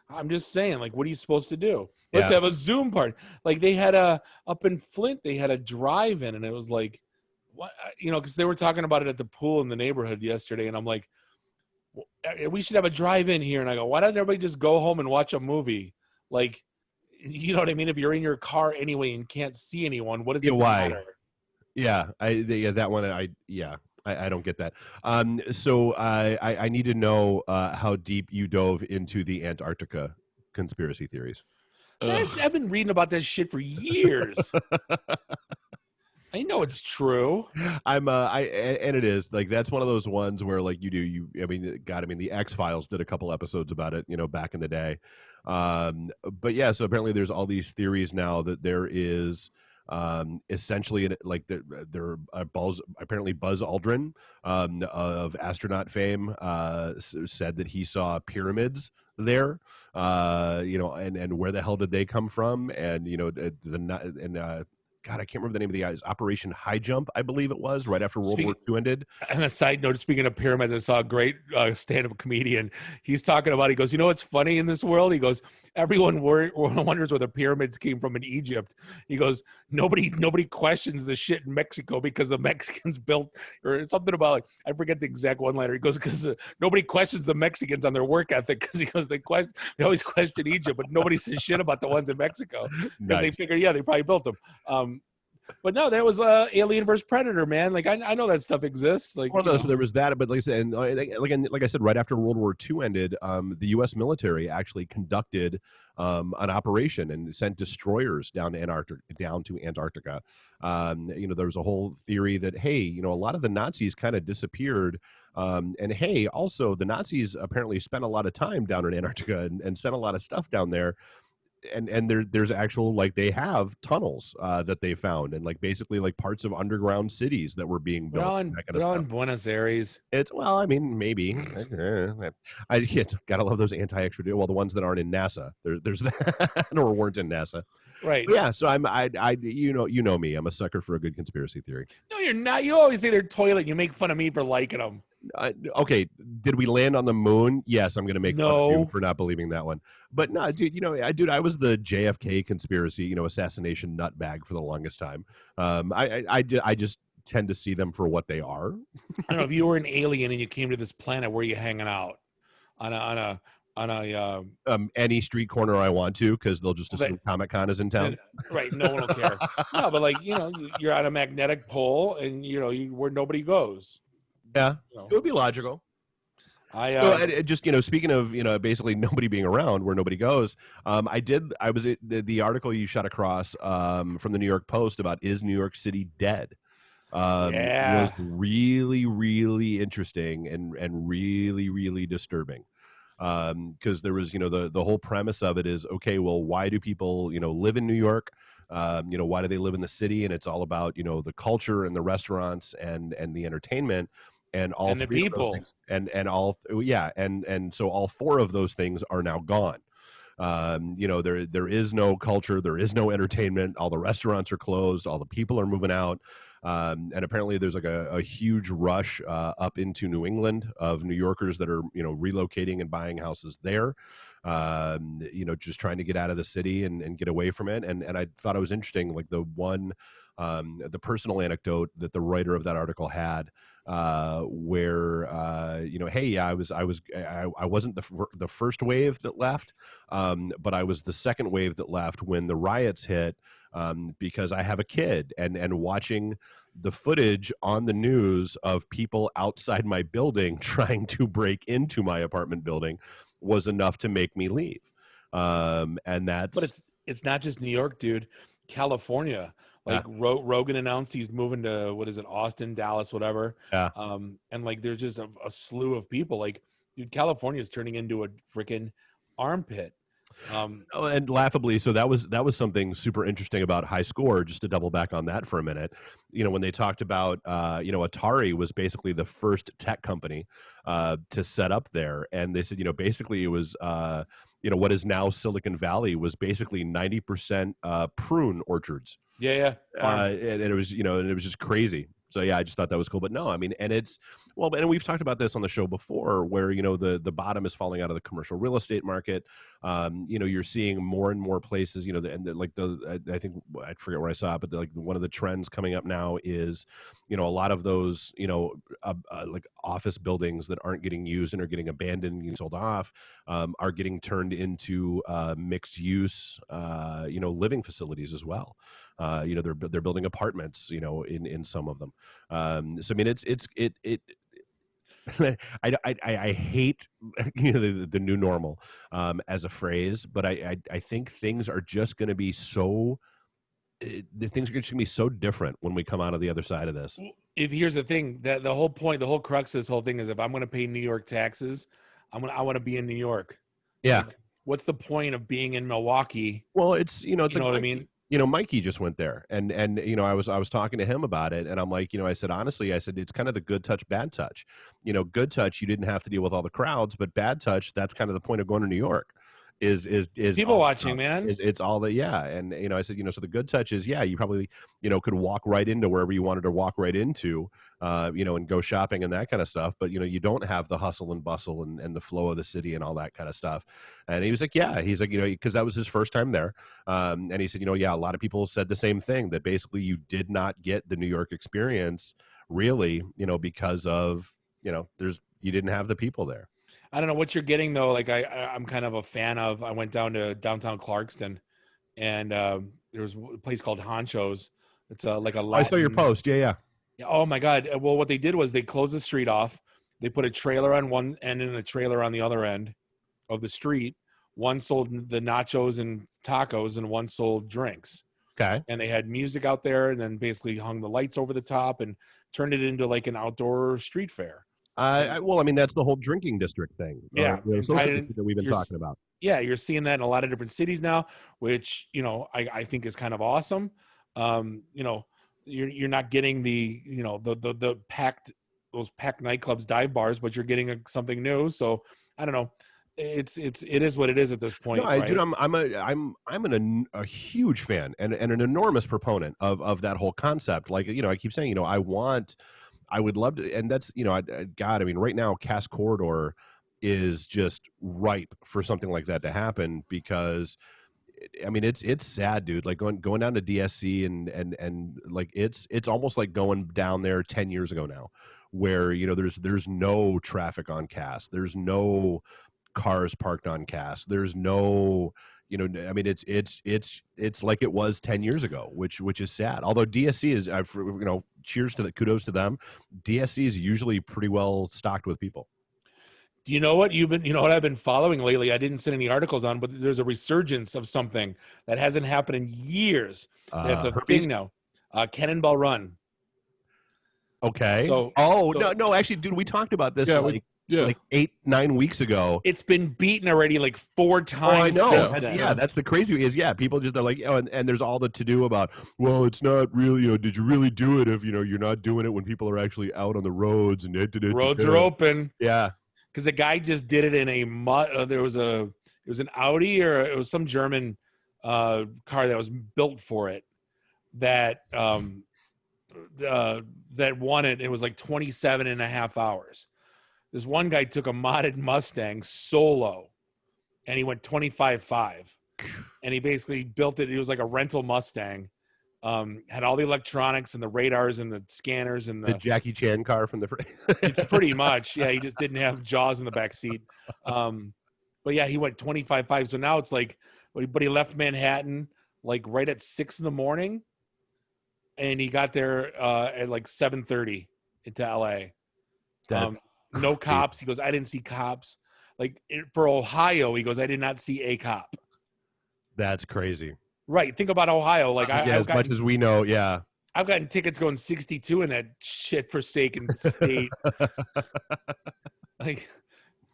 I'm just saying, like, what are you supposed to do? Let's have a Zoom party. Like, they had up in Flint, they had a drive-in, and it was like, what, because they were talking about it at the pool in the neighborhood yesterday, and I'm like, we should have a drive-in here. And I go, why doesn't everybody just go home and watch a movie? Like, you know what I mean? If you're in your car anyway and can't see anyone, what does it why? matter? Yeah, that one. I don't get that. So I need to know how deep you dove into the Antarctica conspiracy theories. I've been reading about that shit for years. I know it's true. And it is like that's one of those ones where like I mean the X-Files did a couple episodes about it, back in the day. But yeah, so apparently there's all these theories now that there is essentially like there apparently Buzz Aldrin of astronaut fame said that he saw pyramids there, and where the hell did they come from? And God, I can't remember the name of the guys. Operation High Jump, I believe it was, right after World War II ended. And a side note, speaking of pyramids, I saw a great stand-up comedian. He's talking about, he goes, what's funny in this world? He goes, everyone wonders where the pyramids came from in Egypt. He goes, nobody questions the shit in Mexico because the Mexicans built, or something about, like, I forget the exact one-liner. He goes, because nobody questions the Mexicans on their work ethic, because he goes, they always question Egypt, but nobody says shit about the ones in Mexico because they figure, they probably built them. But no, that was Alien versus Predator, man. Like I know that stuff exists. Like, so there was that, but like I said, and like I said, right after World War II ended, the U.S. military actually conducted an operation and sent destroyers down to Antarctica. There was a whole theory that a lot of the Nazis kind of disappeared, and also the Nazis apparently spent a lot of time down in Antarctica and sent a lot of stuff down there. And there's actual, like, they have tunnels that they found, and like basically like parts of underground cities that were being built. They're all in Buenos Aires. Maybe. I gotta love those anti-extradition. Well, the ones that aren't in NASA. There's that or weren't in NASA. Right. But yeah. So you know me. I'm a sucker for a good conspiracy theory. No, you're not. You always say they're toilet. You make fun of me for liking them. Okay, did we land on the moon? Yes, I'm going to make fun of you for not believing that one. But no, dude, I was the JFK conspiracy, assassination nutbag for the longest time. I just tend to see them for what they are. I don't know, if you were an alien and you came to this planet, where are you hanging out? On a any street corner I want to, because they'll just assume Comic-Con is in town. Right, no one will care. No, but like, you're on a magnetic pole and where nobody goes. Yeah, it would be logical. Just speaking of basically nobody being around where nobody goes, the article you shot across from the New York Post about is New York City dead? Was really, really interesting and really, really disturbing. Because there was the whole premise of it is, okay, well, why do people live in New York? Why do they live in the city? And it's all about the culture and the restaurants and the entertainment. And all and three the of those things, and so all four of those things are now gone. There is no culture, there is no entertainment. All the restaurants are closed, all the people are moving out, and apparently there's like a huge rush up into New England of New Yorkers that are relocating and buying houses there. Just trying to get out of the city and get away from it. And I thought it was interesting, like the personal anecdote that the writer of that article had, where I wasn't the first wave that left, but I was the second wave that left when the riots hit, because I have a kid, and watching the footage on the news of people outside my building trying to break into my apartment building was enough to make me leave. And that's, but it's not just New York, dude. California. Like Rogan announced he's moving to, what is it, Austin, Dallas, whatever. Yeah. And like there's just a slew of people. Like, dude, California is turning into a freaking armpit. And laughably, so that was something super interesting about High Score. Just to double back on that for a minute, when they talked about Atari was basically the first tech company to set up there, and they said basically it was what is now Silicon Valley was basically 90% prune orchards. Yeah. And it was and it was just crazy. So yeah, I just thought that was cool. But no, I mean, and it's well, and we've talked about this on the show before, where the bottom is falling out of the commercial real estate market. You're seeing more and more places. I think I forget where I saw it, but one of the trends coming up now is, a lot of those like office buildings that aren't getting used and are getting abandoned and sold off are getting turned into mixed use, living facilities as well. They're building apartments, in some of them. So I mean, I hate the new normal as a phrase, but I think things are just going to be so. Things are just going to be so different when we come out of the other side of this. If here's the thing, that the whole point, the whole crux of this whole thing is, if I'm going to pay New York taxes, I want to be in New York. Yeah. Like, what's the point of being in Milwaukee? Well, it's you know what I mean. Mikey just went there, and I was talking to him about it, and I'm like, I said, honestly, it's kind of the good touch, bad touch. Good touch, you didn't have to deal with all the crowds, but bad touch, that's kind of the point of going to New York. Is people watching, man. It's all that, yeah. And I said, so the good touch is, yeah, you probably could walk right into wherever you wanted to walk right into, and go shopping and that kind of stuff. But you don't have the hustle and bustle and the flow of the city and all that kind of stuff. And he was like, yeah, he's like, because that was his first time there. And he said, yeah, a lot of people said the same thing, that basically you did not get the New York experience really, because of you didn't have the people there. I don't know what you're getting though. Like I'm kind of a fan of. I went down to downtown Clarkston, and there was a place called Honcho's. It's like a Latin. I saw your post. Yeah. Oh my God! Well, what they did was they closed the street off. They put a trailer on one end and a trailer on the other end of the street. One sold the nachos and tacos, and one sold drinks. Okay. And they had music out there, and then basically hung the lights over the top and turned it into like an outdoor street fair. Well, I mean, that's the whole drinking district thing. Yeah, that we've been talking about. Yeah, you're seeing that in a lot of different cities now, which I think is kind of awesome. You're not getting the packed nightclubs, dive bars, but you're getting something new. So I don't know. It is what it is at this point. No, right? Dude, I'm a huge fan and an enormous proponent of that whole concept. Like, I keep saying, I would love to, and that's, God, I mean, right now, Cass Corridor is just ripe for something like that to happen, because, I mean, it's sad, dude. Like going down to DSC and like it's almost like going down there 10 years ago now, where there's no traffic on Cass, there's no cars parked on Cass, there's no. I mean, it's like it was 10 years ago, which is sad. Although DSC is, kudos to them. DSC is usually pretty well stocked with people. Do you know what I've been following lately? I didn't send any articles on, but there's a resurgence of something that hasn't happened in years. That's a thing now. Cannonball Run. Okay. No, actually, dude, we talked about this. Like 8-9 weeks ago. It's been beaten already like 4 times. Oh, I know. That's the crazy is, people just are like, and there's all the to do about, well, it's not really, did you really do it if you're not doing it when people are actually out on the roads and roads are open. Yeah. Because the guy just did it in a it was an Audi, or it was some German car that was built for it that won it. It was like 27 and a half hours. This one guy took a modded Mustang solo, and he went 25.5, and he basically built it. It was like a rental Mustang, had all the electronics and the radars and the scanners and the Jackie Chan car from the. It's pretty much, yeah. He just didn't have Jaws in the back seat, but yeah, he went 25.5. So now it's like, but he left Manhattan like right at 6 a.m, and he got there at like 7:30 into LA. No cops. He goes, I didn't see cops. Like for Ohio, he goes, I did not see a cop. That's crazy. Right. Think about Ohio. Like much as we know, yeah. I've gotten tickets going 62 in that shit for state. Like,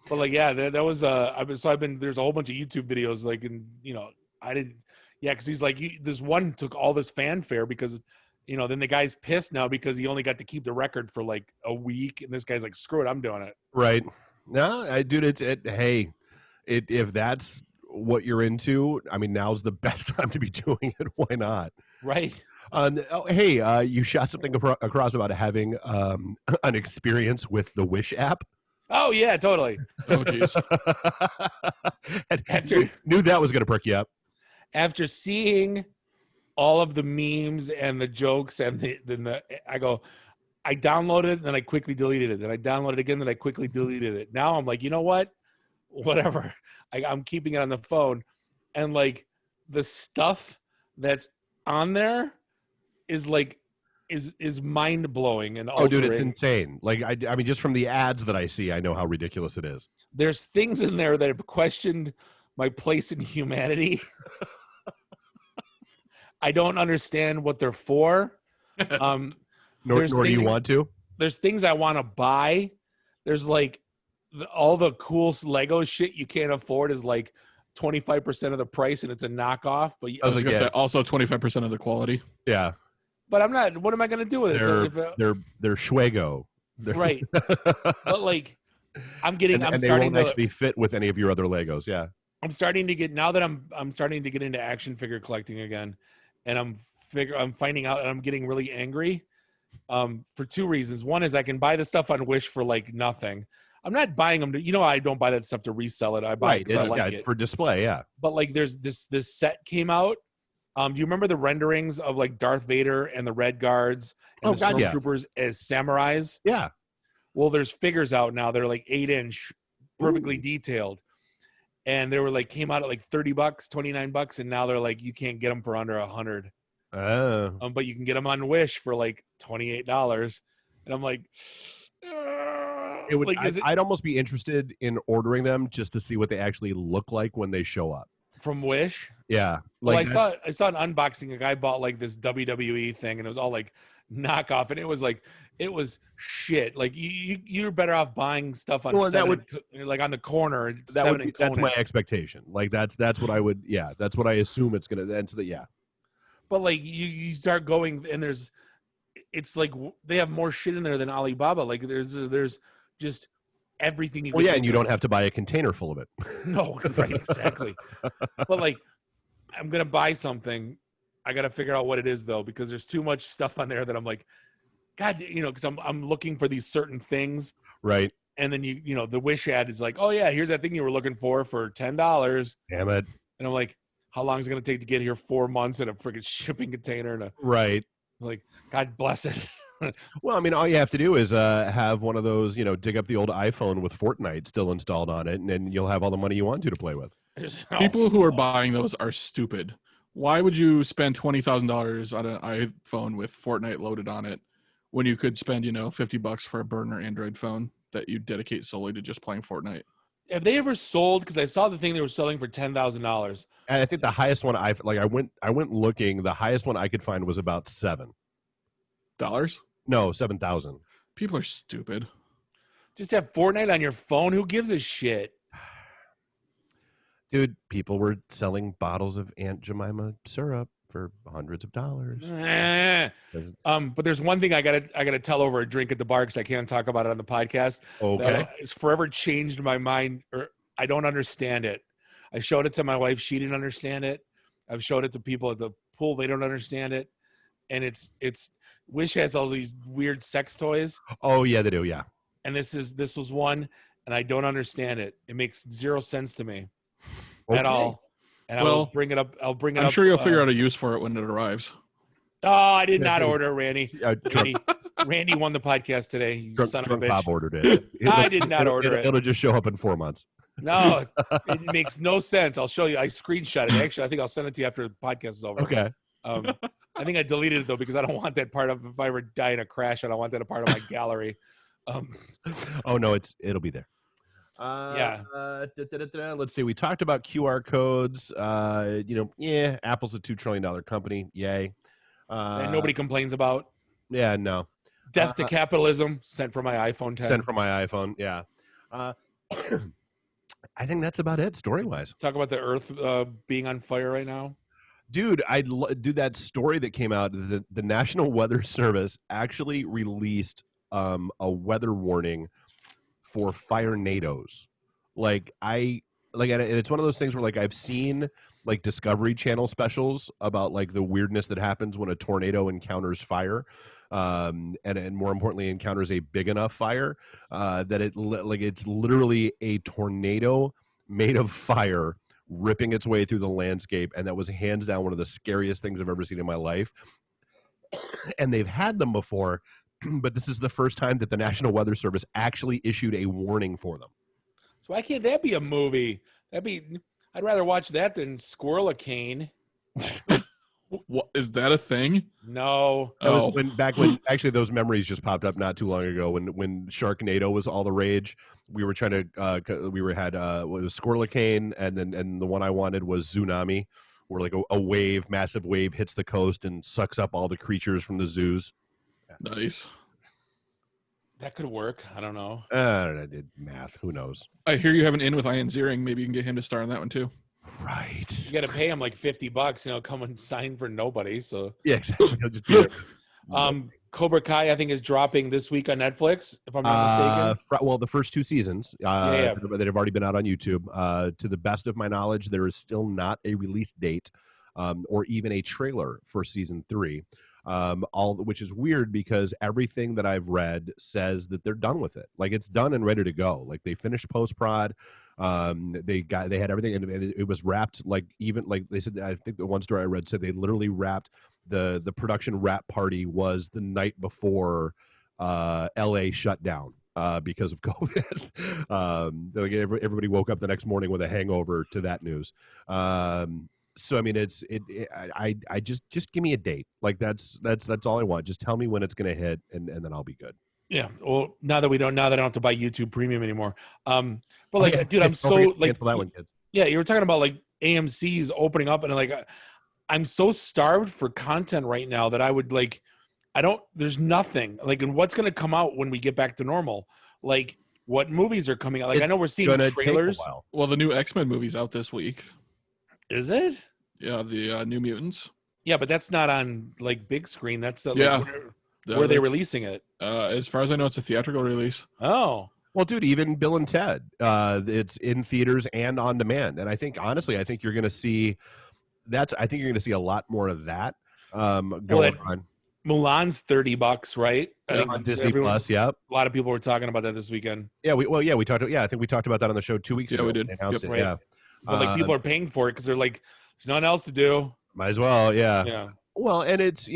but like, yeah, that was there's a whole bunch of YouTube videos, like, and because he's like, this one took all this fanfare because. Then the guy's pissed now because he only got to keep the record for like a week, and this guy's like, "Screw it, I'm doing it." Right? No, dude, if that's what you're into, I mean, now's the best time to be doing it. Why not? Right. Hey, you shot something across about having an experience with the Wish app. Oh yeah, totally. Oh geez. And After knew that was going to perk you up. after seeing all of the memes and the jokes and I downloaded it, then I quickly deleted it. Then I downloaded it again, then I quickly deleted it. Now I'm like, you know what? Whatever. I'm keeping it on the phone. And like the stuff that's on there is like is mind blowing and Oh, dude, it's altering. insane. Like, I mean, just from the ads that I see, I know how ridiculous it is. There's things in there that have questioned my place in humanity. I don't understand what they're for. Nor do you want to. There's things I want to buy. There's like all the cool Lego shit you can't afford is like 25% of the price, and it's a knockoff. But I was gonna say also 25% of the quality. Yeah, but I'm not. What am I gonna do with it? They're Schwego. Right. But like, I'm getting. And I'm they starting won't to actually fit with any of your other Legos. Yeah. I'm starting to get now that I'm starting to get into action figure collecting again, and I'm finding out, and I'm getting really angry. For two reasons. One is I can buy the stuff on Wish for like nothing. I'm not buying them to, I don't buy that stuff to resell it. I buy it because I like it for display. Yeah. But like, there's this set came out. Do you remember the renderings of like Darth Vader and the Red Guards and the Stormtroopers as samurais? Yeah. Well, there's figures out now. They're like 8-inch, perfectly detailed. And they were like, came out at like $30, $29. And now they're like, you can't get them for under $100. But you can get them on Wish for like $28. And I'm like, I'd almost be interested in ordering them just to see what they actually look like when they show up. From Wish? Yeah. Like, well, I saw an unboxing. A guy bought like this WWE thing, and it was all like knockoff, and it was shit. Like you're better off buying stuff on like on the corner. That's my expectation. Like that's what I would. Yeah, that's what I assume it's gonna end to. Yeah. But like you start going, and it's like they have more shit in there than Alibaba. Like there's just everything. Well, yeah, and you don't have to buy a container full of it. No, right, exactly. But like, I'm gonna buy something. I gotta figure out what it is though, because there's too much stuff on there that I'm like, God, because I'm looking for these certain things. Right. And then the Wish ad is like, oh yeah, here's that thing you were looking for $10. Damn it. And I'm like, how long is it gonna take to get here? 4 months in a freaking shipping container and right. Like, God bless it. Well, I mean, all you have to do is have one of those, dig up the old iPhone with Fortnite still installed on it, and then you'll have all the money you want to play with. People who are buying those are stupid. Why would you spend $20,000 on an iPhone with Fortnite loaded on it when you could spend, $50 for a burner Android phone that you dedicate solely to just playing Fortnite? Have they ever sold? Because I saw the thing they were selling for $10,000. And I think the highest one I went looking. The highest one I could find was about $7. No, 7,000. People are stupid. Just have Fortnite on your phone. Who gives a shit? Dude, people were selling bottles of Aunt Jemima syrup for hundreds of dollars. But there's one thing I gotta tell over a drink at the bar because I can't talk about it on the podcast. Okay. It's forever changed my mind, or I don't understand it. I showed it to my wife. She didn't understand it. I've showed it to people at the pool. They don't understand it. And it's Wish has all these weird sex toys. Oh yeah, they do. Yeah. And this was one, and I don't understand it. It makes zero sense to me at all. And I'll bring it up. I'm sure you'll figure out a use for it when it arrives. Oh, I did not order, Randy. Randy won the podcast today. Son of a bitch. Bob ordered it. I did not order it. It'll just show up in 4 months. No, it makes no sense. I'll show you. I screenshot it. Actually, I think I'll send it to you after the podcast is over. Okay. I think I deleted it though because I don't want that part of. If I ever die in a crash, I don't want that a part of my gallery. Oh no, it'll be there. Yeah. Let's see. We talked about QR codes. Apple's a $2 trillion company. Yay. And nobody complains about. Yeah, no. Death to capitalism. Sent from my iPhone 10. Sent from my iPhone. Yeah. I think that's about it story-wise. Talk about the Earth being on fire right now. Dude, I'd do that story that came out. The National Weather Service actually released a weather warning for firenadoes. like, and it's one of those things where like I've seen like Discovery Channel specials about like the weirdness that happens when a tornado encounters fire, and more importantly encounters a big enough fire that it's literally a tornado made of fire ripping its way through the landscape, and that was hands down one of the scariest things I've ever seen in my life. And they've had them before, but this is the first time that the National Weather Service actually issued a warning for them. So why can't that be a movie? I'd rather watch that than Squirrelacane. What is that a thing? No. That was back when actually those memories just popped up not too long ago when Sharknado was all the rage. We were trying to it was Squirrelacane, and the one I wanted was Tsunami, where like a massive wave hits the coast and sucks up all the creatures from the zoos. Nice. That could work. I don't know. I did math. Who knows? I hear you have an in with Ian Ziering. Maybe you can get him to star in that one too. Right. You got to pay him like $50, come and sign for nobody. So yeah, exactly. He'll just be there. Cobra Kai, I think, is dropping this week on Netflix, if I'm not mistaken. Well, the first 2 seasons that have already been out on YouTube. To the best of my knowledge, there is still not a release date or even a trailer for season 3. Which is weird because everything that I've read says that they're done with it. Like it's done and ready to go. Like they finished post-prod. They had everything and it was wrapped, like even like they said, I think the one story I read said they literally wrapped the production wrap party was the night before LA shut down because of COVID. Like everybody woke up the next morning with a hangover to that news. So I mean, I just give me a date. Like that's all I want. Just tell me when it's going to hit, and then I'll be good. Yeah. Well, now that I don't have to buy YouTube Premium anymore. But like, dude, I'm so like, that one, kids. Yeah, you were talking about like AMC's opening up, and like, I'm so starved for content right now that I would like, there's nothing like, and what's going to come out when we get back to normal? Like, what movies are coming out? Like, I know we're seeing trailers. Well, the new X-Men movie's out this week. Is it? Yeah, the New Mutants. Yeah, but that's not on like big screen. That's where are they releasing it? As far as I know, it's a theatrical release. Oh, well, dude, even Bill and Ted, it's in theaters and on demand. And I think honestly, you're going to see I think you're going to see a lot more of that going on. Mulan's $30, right? I think on Disney Plus. Yeah, a lot of people were talking about that this weekend. Yeah, we talked. Yeah, I think we talked about that on the show 2 weeks ago. Yeah, we did. They announced it. Right. Yeah. But like people are paying for it because they're like, there's nothing else to do. Might as well, yeah. Yeah. Well, and it's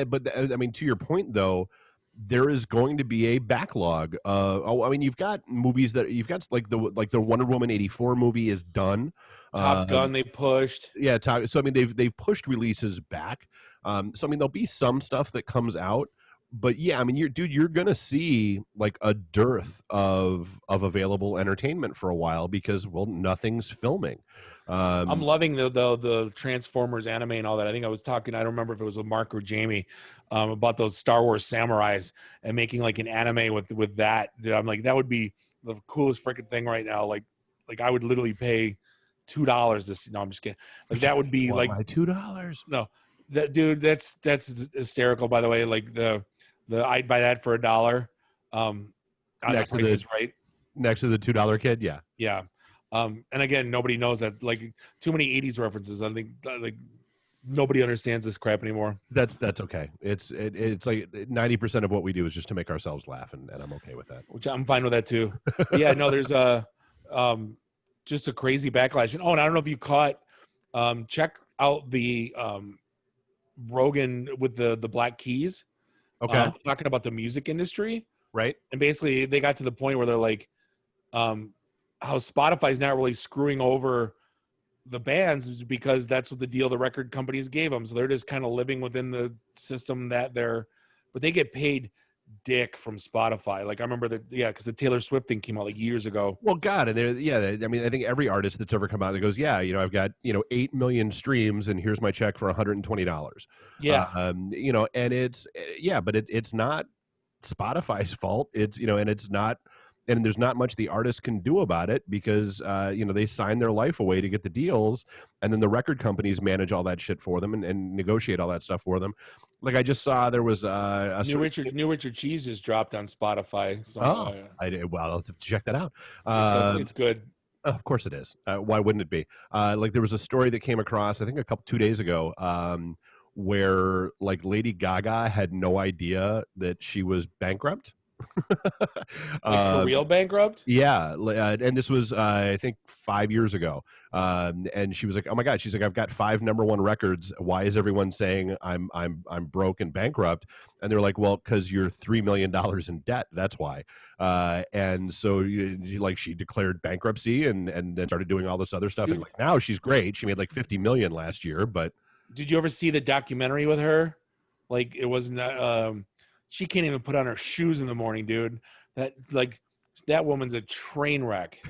but I mean, to your point though, there is going to be a backlog. I mean, you've got movies that you've got like the Wonder Woman 84 movie is done. Top Gun they pushed. Yeah, so I mean they've pushed releases back. So I mean there'll be some stuff that comes out. But yeah, I mean, you're gonna see like a dearth of available entertainment for a while because nothing's filming. I'm loving the Transformers anime and all that. I think I was talking. I don't remember if it was with Mark or Jamie about those Star Wars samurais and making like an anime with that. Dude, I'm like, that would be the coolest freaking thing right now. Like I would literally pay $2 to see. No, I'm just kidding. Like that would be like $2. No, that dude. That's hysterical. By the way, like I'd buy that for $1. Next to right next to the $2 kid. Yeah. Yeah. And again, nobody knows that. Like too many '80s references. I think like nobody understands this crap anymore. That's okay. It's like 90% of what we do is just to make ourselves laugh, and I'm okay with that. Which I'm fine with that too. But yeah, no, there's just a crazy backlash. And and I don't know if you caught. Check out the Rogan with the Black Keys. Okay. Talking about the music industry. Right. And basically they got to the point where they're like, how Spotify's not really screwing over the bands because that's what the deal the record companies gave them. So they're just kind of living within the system but they get paid dick from Spotify. Like I remember because the Taylor Swift thing came out like years ago. Well, God, and I mean, I think every artist that's ever come out that goes, yeah, I've got 8 million streams, and here's my check for $120. Yeah, and it's but it's not Spotify's fault. It's and it's not. And there's not much the artist can do about it because, they sign their life away to get the deals, and then the record companies manage all that shit for them and negotiate all that stuff for them. Like I just saw there was New Richard Cheese just dropped on Spotify. So, I did. Well, I'll have to check that out. It's good. Of course it is. Why wouldn't it be? Like there was a story that came across, I think 2 days ago, where like Lady Gaga had no idea that she was bankrupt. Like for real bankrupt? Yeah, and this was I think 5 years ago, and she was like, "Oh my God!" She's like, "I've got 5 number one records. Why is everyone saying I'm broke and bankrupt?" And they're like, "Well, because you're $3 million in debt. That's why." And so she declared bankruptcy and then started doing all this other stuff. Dude. And like now she's great. She made like 50 million last year, but Did you ever see the documentary with her? Like it wasn't. She can't even put on her shoes in the morning, dude. That woman's a train wreck.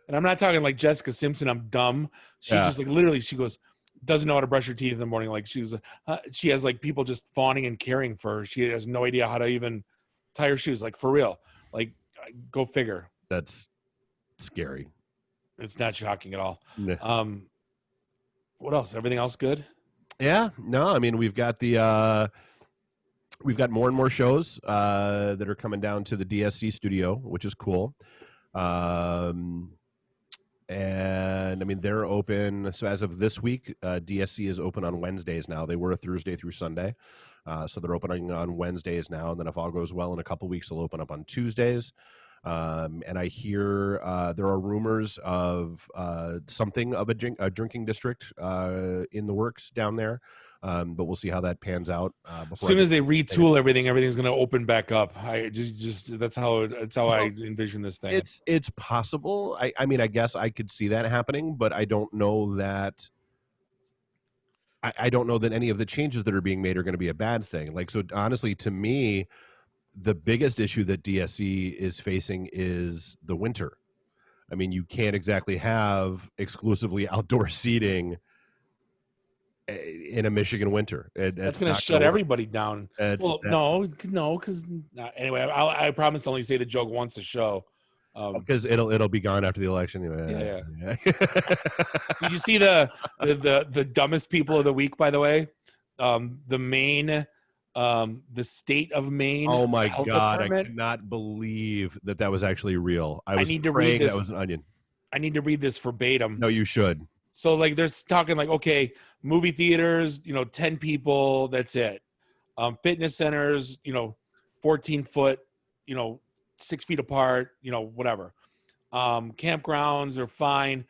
And I'm not talking like Jessica Simpson. I'm dumb. She just like literally, she goes, doesn't know how to brush her teeth in the morning. Like she has like people just fawning and caring for her. She has no idea how to even tie her shoes. Like for real. Like go figure. that's scary. It's not shocking at all. Nah. What else? Everything else good? Yeah, no, I mean we've got more and more shows that are coming down to the DSC studio, which is cool. And I mean they're open. So as of this week, DSC is open on Wednesdays now. They were a Thursday through Sunday, so they're opening on Wednesdays now. And then if all goes well, in a couple weeks, they'll open up on Tuesdays. And I hear there are rumors of something of a drinking district in the works down there, but we'll see how that pans out. As soon as they retool everything's going to open back up. I just that's how I envision this thing. It's possible. I mean, I guess I could see that happening, but I don't know that. I don't know that any of the changes that are being made are going to be a bad thing. Like, so honestly, to me, the biggest issue that DSC is facing is the winter. I mean, you can't exactly have exclusively outdoor seating in a Michigan winter. That's going to shut everybody down. No, because anyway, I promise to only say the joke once a show. Because it'll be gone after the election. Yeah. Did you see the dumbest people of the week? By the way, the Maine. The state of Maine. Oh my health God! department. I cannot believe that was actually real. I need to read this. That was an onion. I need to read this verbatim. No, you should. So like they're talking like, okay, movie theaters, 10 people, that's it. Fitness centers, 14 foot, 6 feet apart, whatever. Campgrounds are fine.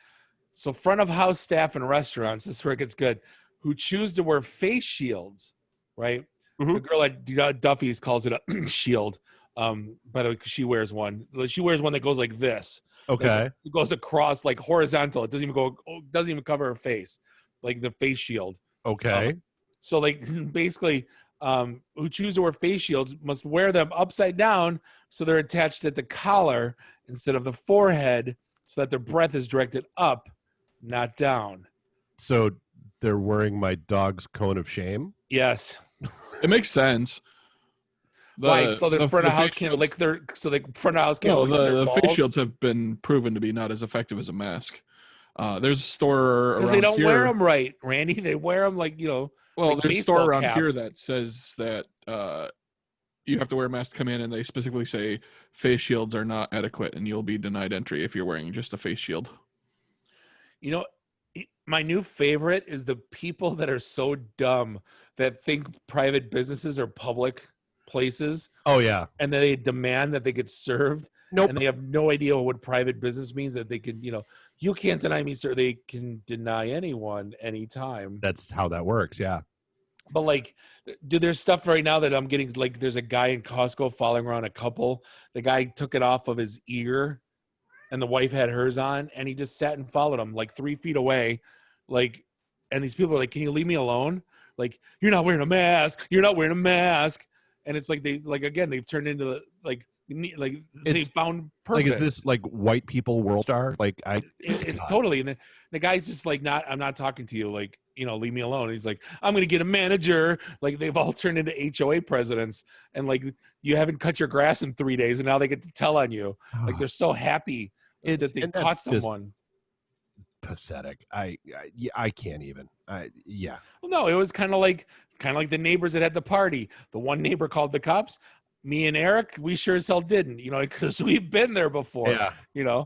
So front of house staff and restaurants, this is where it gets good, who choose to wear face shields, right? Mm-hmm. The girl at Duffy's calls it a shield. By the way, because she wears one. She wears one that goes like this. Okay. Like it goes across like horizontal. It doesn't even cover her face, like the face shield. Okay. So like basically, who choose to wear face shields must wear them upside down, so they're attached at the collar instead of the forehead, so that their breath is directed up, not down. So they're wearing my dog's cone of shame? Yes. It makes sense. The front of house can't lick their. So the front of house can't lick their balls. The face shields have been proven to be not as effective as a mask. There's a store around here. Because they don't wear them right, Randy. They wear them like Well, like there's a store around caps. here that says that you have to wear a mask to come in, and they specifically say face shields are not adequate, and you'll be denied entry if you're wearing just a face shield. My new favorite is the people that are so dumb that think private businesses are public places. Oh, yeah. And they demand that they get served. Nope. And they have no idea what private business means, that they can, you can't deny me, sir. They can deny anyone anytime. That's how that works, yeah. But like, dude, there's stuff right now that I'm getting, like there's a guy in Costco following around a couple. The guy took it off of his ear and the wife had hers on, and he just sat and followed him like 3 feet away. Like, and these people are like, can you leave me alone? Like, you're not wearing a mask. You're not wearing a mask. And it's like, they've turned into they found purpose. Like, is this like white people world star? Like it's totally, and the guy's just like, I'm not talking to you. Like, leave me alone. He's like, I'm going to get a manager. Like, they've all turned into HOA presidents, and like, you haven't cut your grass in 3 days, and now they get to tell on you. Like, they're so happy that they caught someone. Pathetic. I can't even. Yeah. Well, no, it was kind of like the neighbors that had the party. The one neighbor called the cops. Me and Eric, we sure as hell didn't, because we've been there before. Yeah.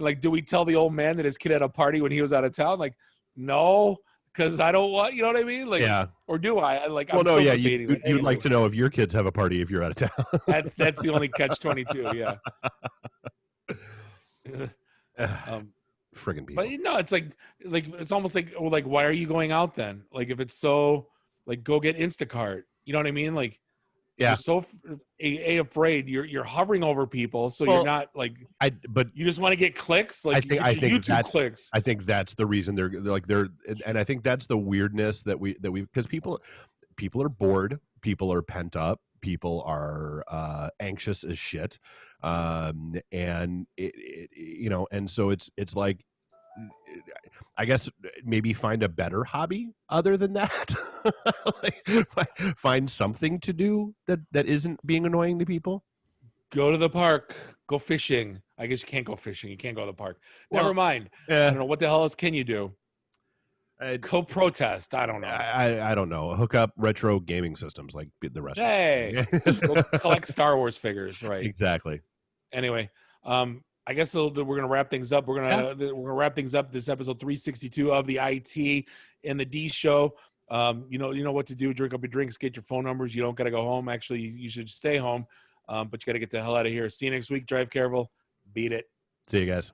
Like, do we tell the old man that his kid had a party when he was out of town? Like, no, because I don't want, you know what I mean? Like, Yeah. or do I? Like, Well, I'm no, still yeah. debating. You'd like to know if your kids have a party if you're out of town. That's the only catch-22. Yeah. Friggin' people. But no, it's like it's almost like, well, like, why are you going out then? Like, if it's so, like, go get Instacart. You know what I mean? Like, yeah. You're so afraid. You're hovering over people, so you're not like. But you just want to get clicks. Like, I think YouTube clicks. I think that's the reason they're like and I think that's the weirdness that we because people are bored, people are pent up, people are anxious as shit, and and so it's like, I guess maybe find a better hobby other than that. Like, find something to do that isn't being annoying to people. Go to the park. Go fishing. I guess you can't go fishing. You can't go to the park. Never mind. I don't know what the hell else can you do. Go protest. I don't know. I don't know. Hook up retro gaming systems like the rest. Hey, go collect Star Wars figures. Right. Exactly. Anyway, I guess we're gonna wrap things up. We're gonna wrap things up. This episode 362 of the IT and the D Show. You know what to do. Drink up your drinks. Get your phone numbers. You don't gotta go home. Actually, you should stay home. But you gotta get the hell out of here. See you next week. Drive careful. Beat it. See you guys.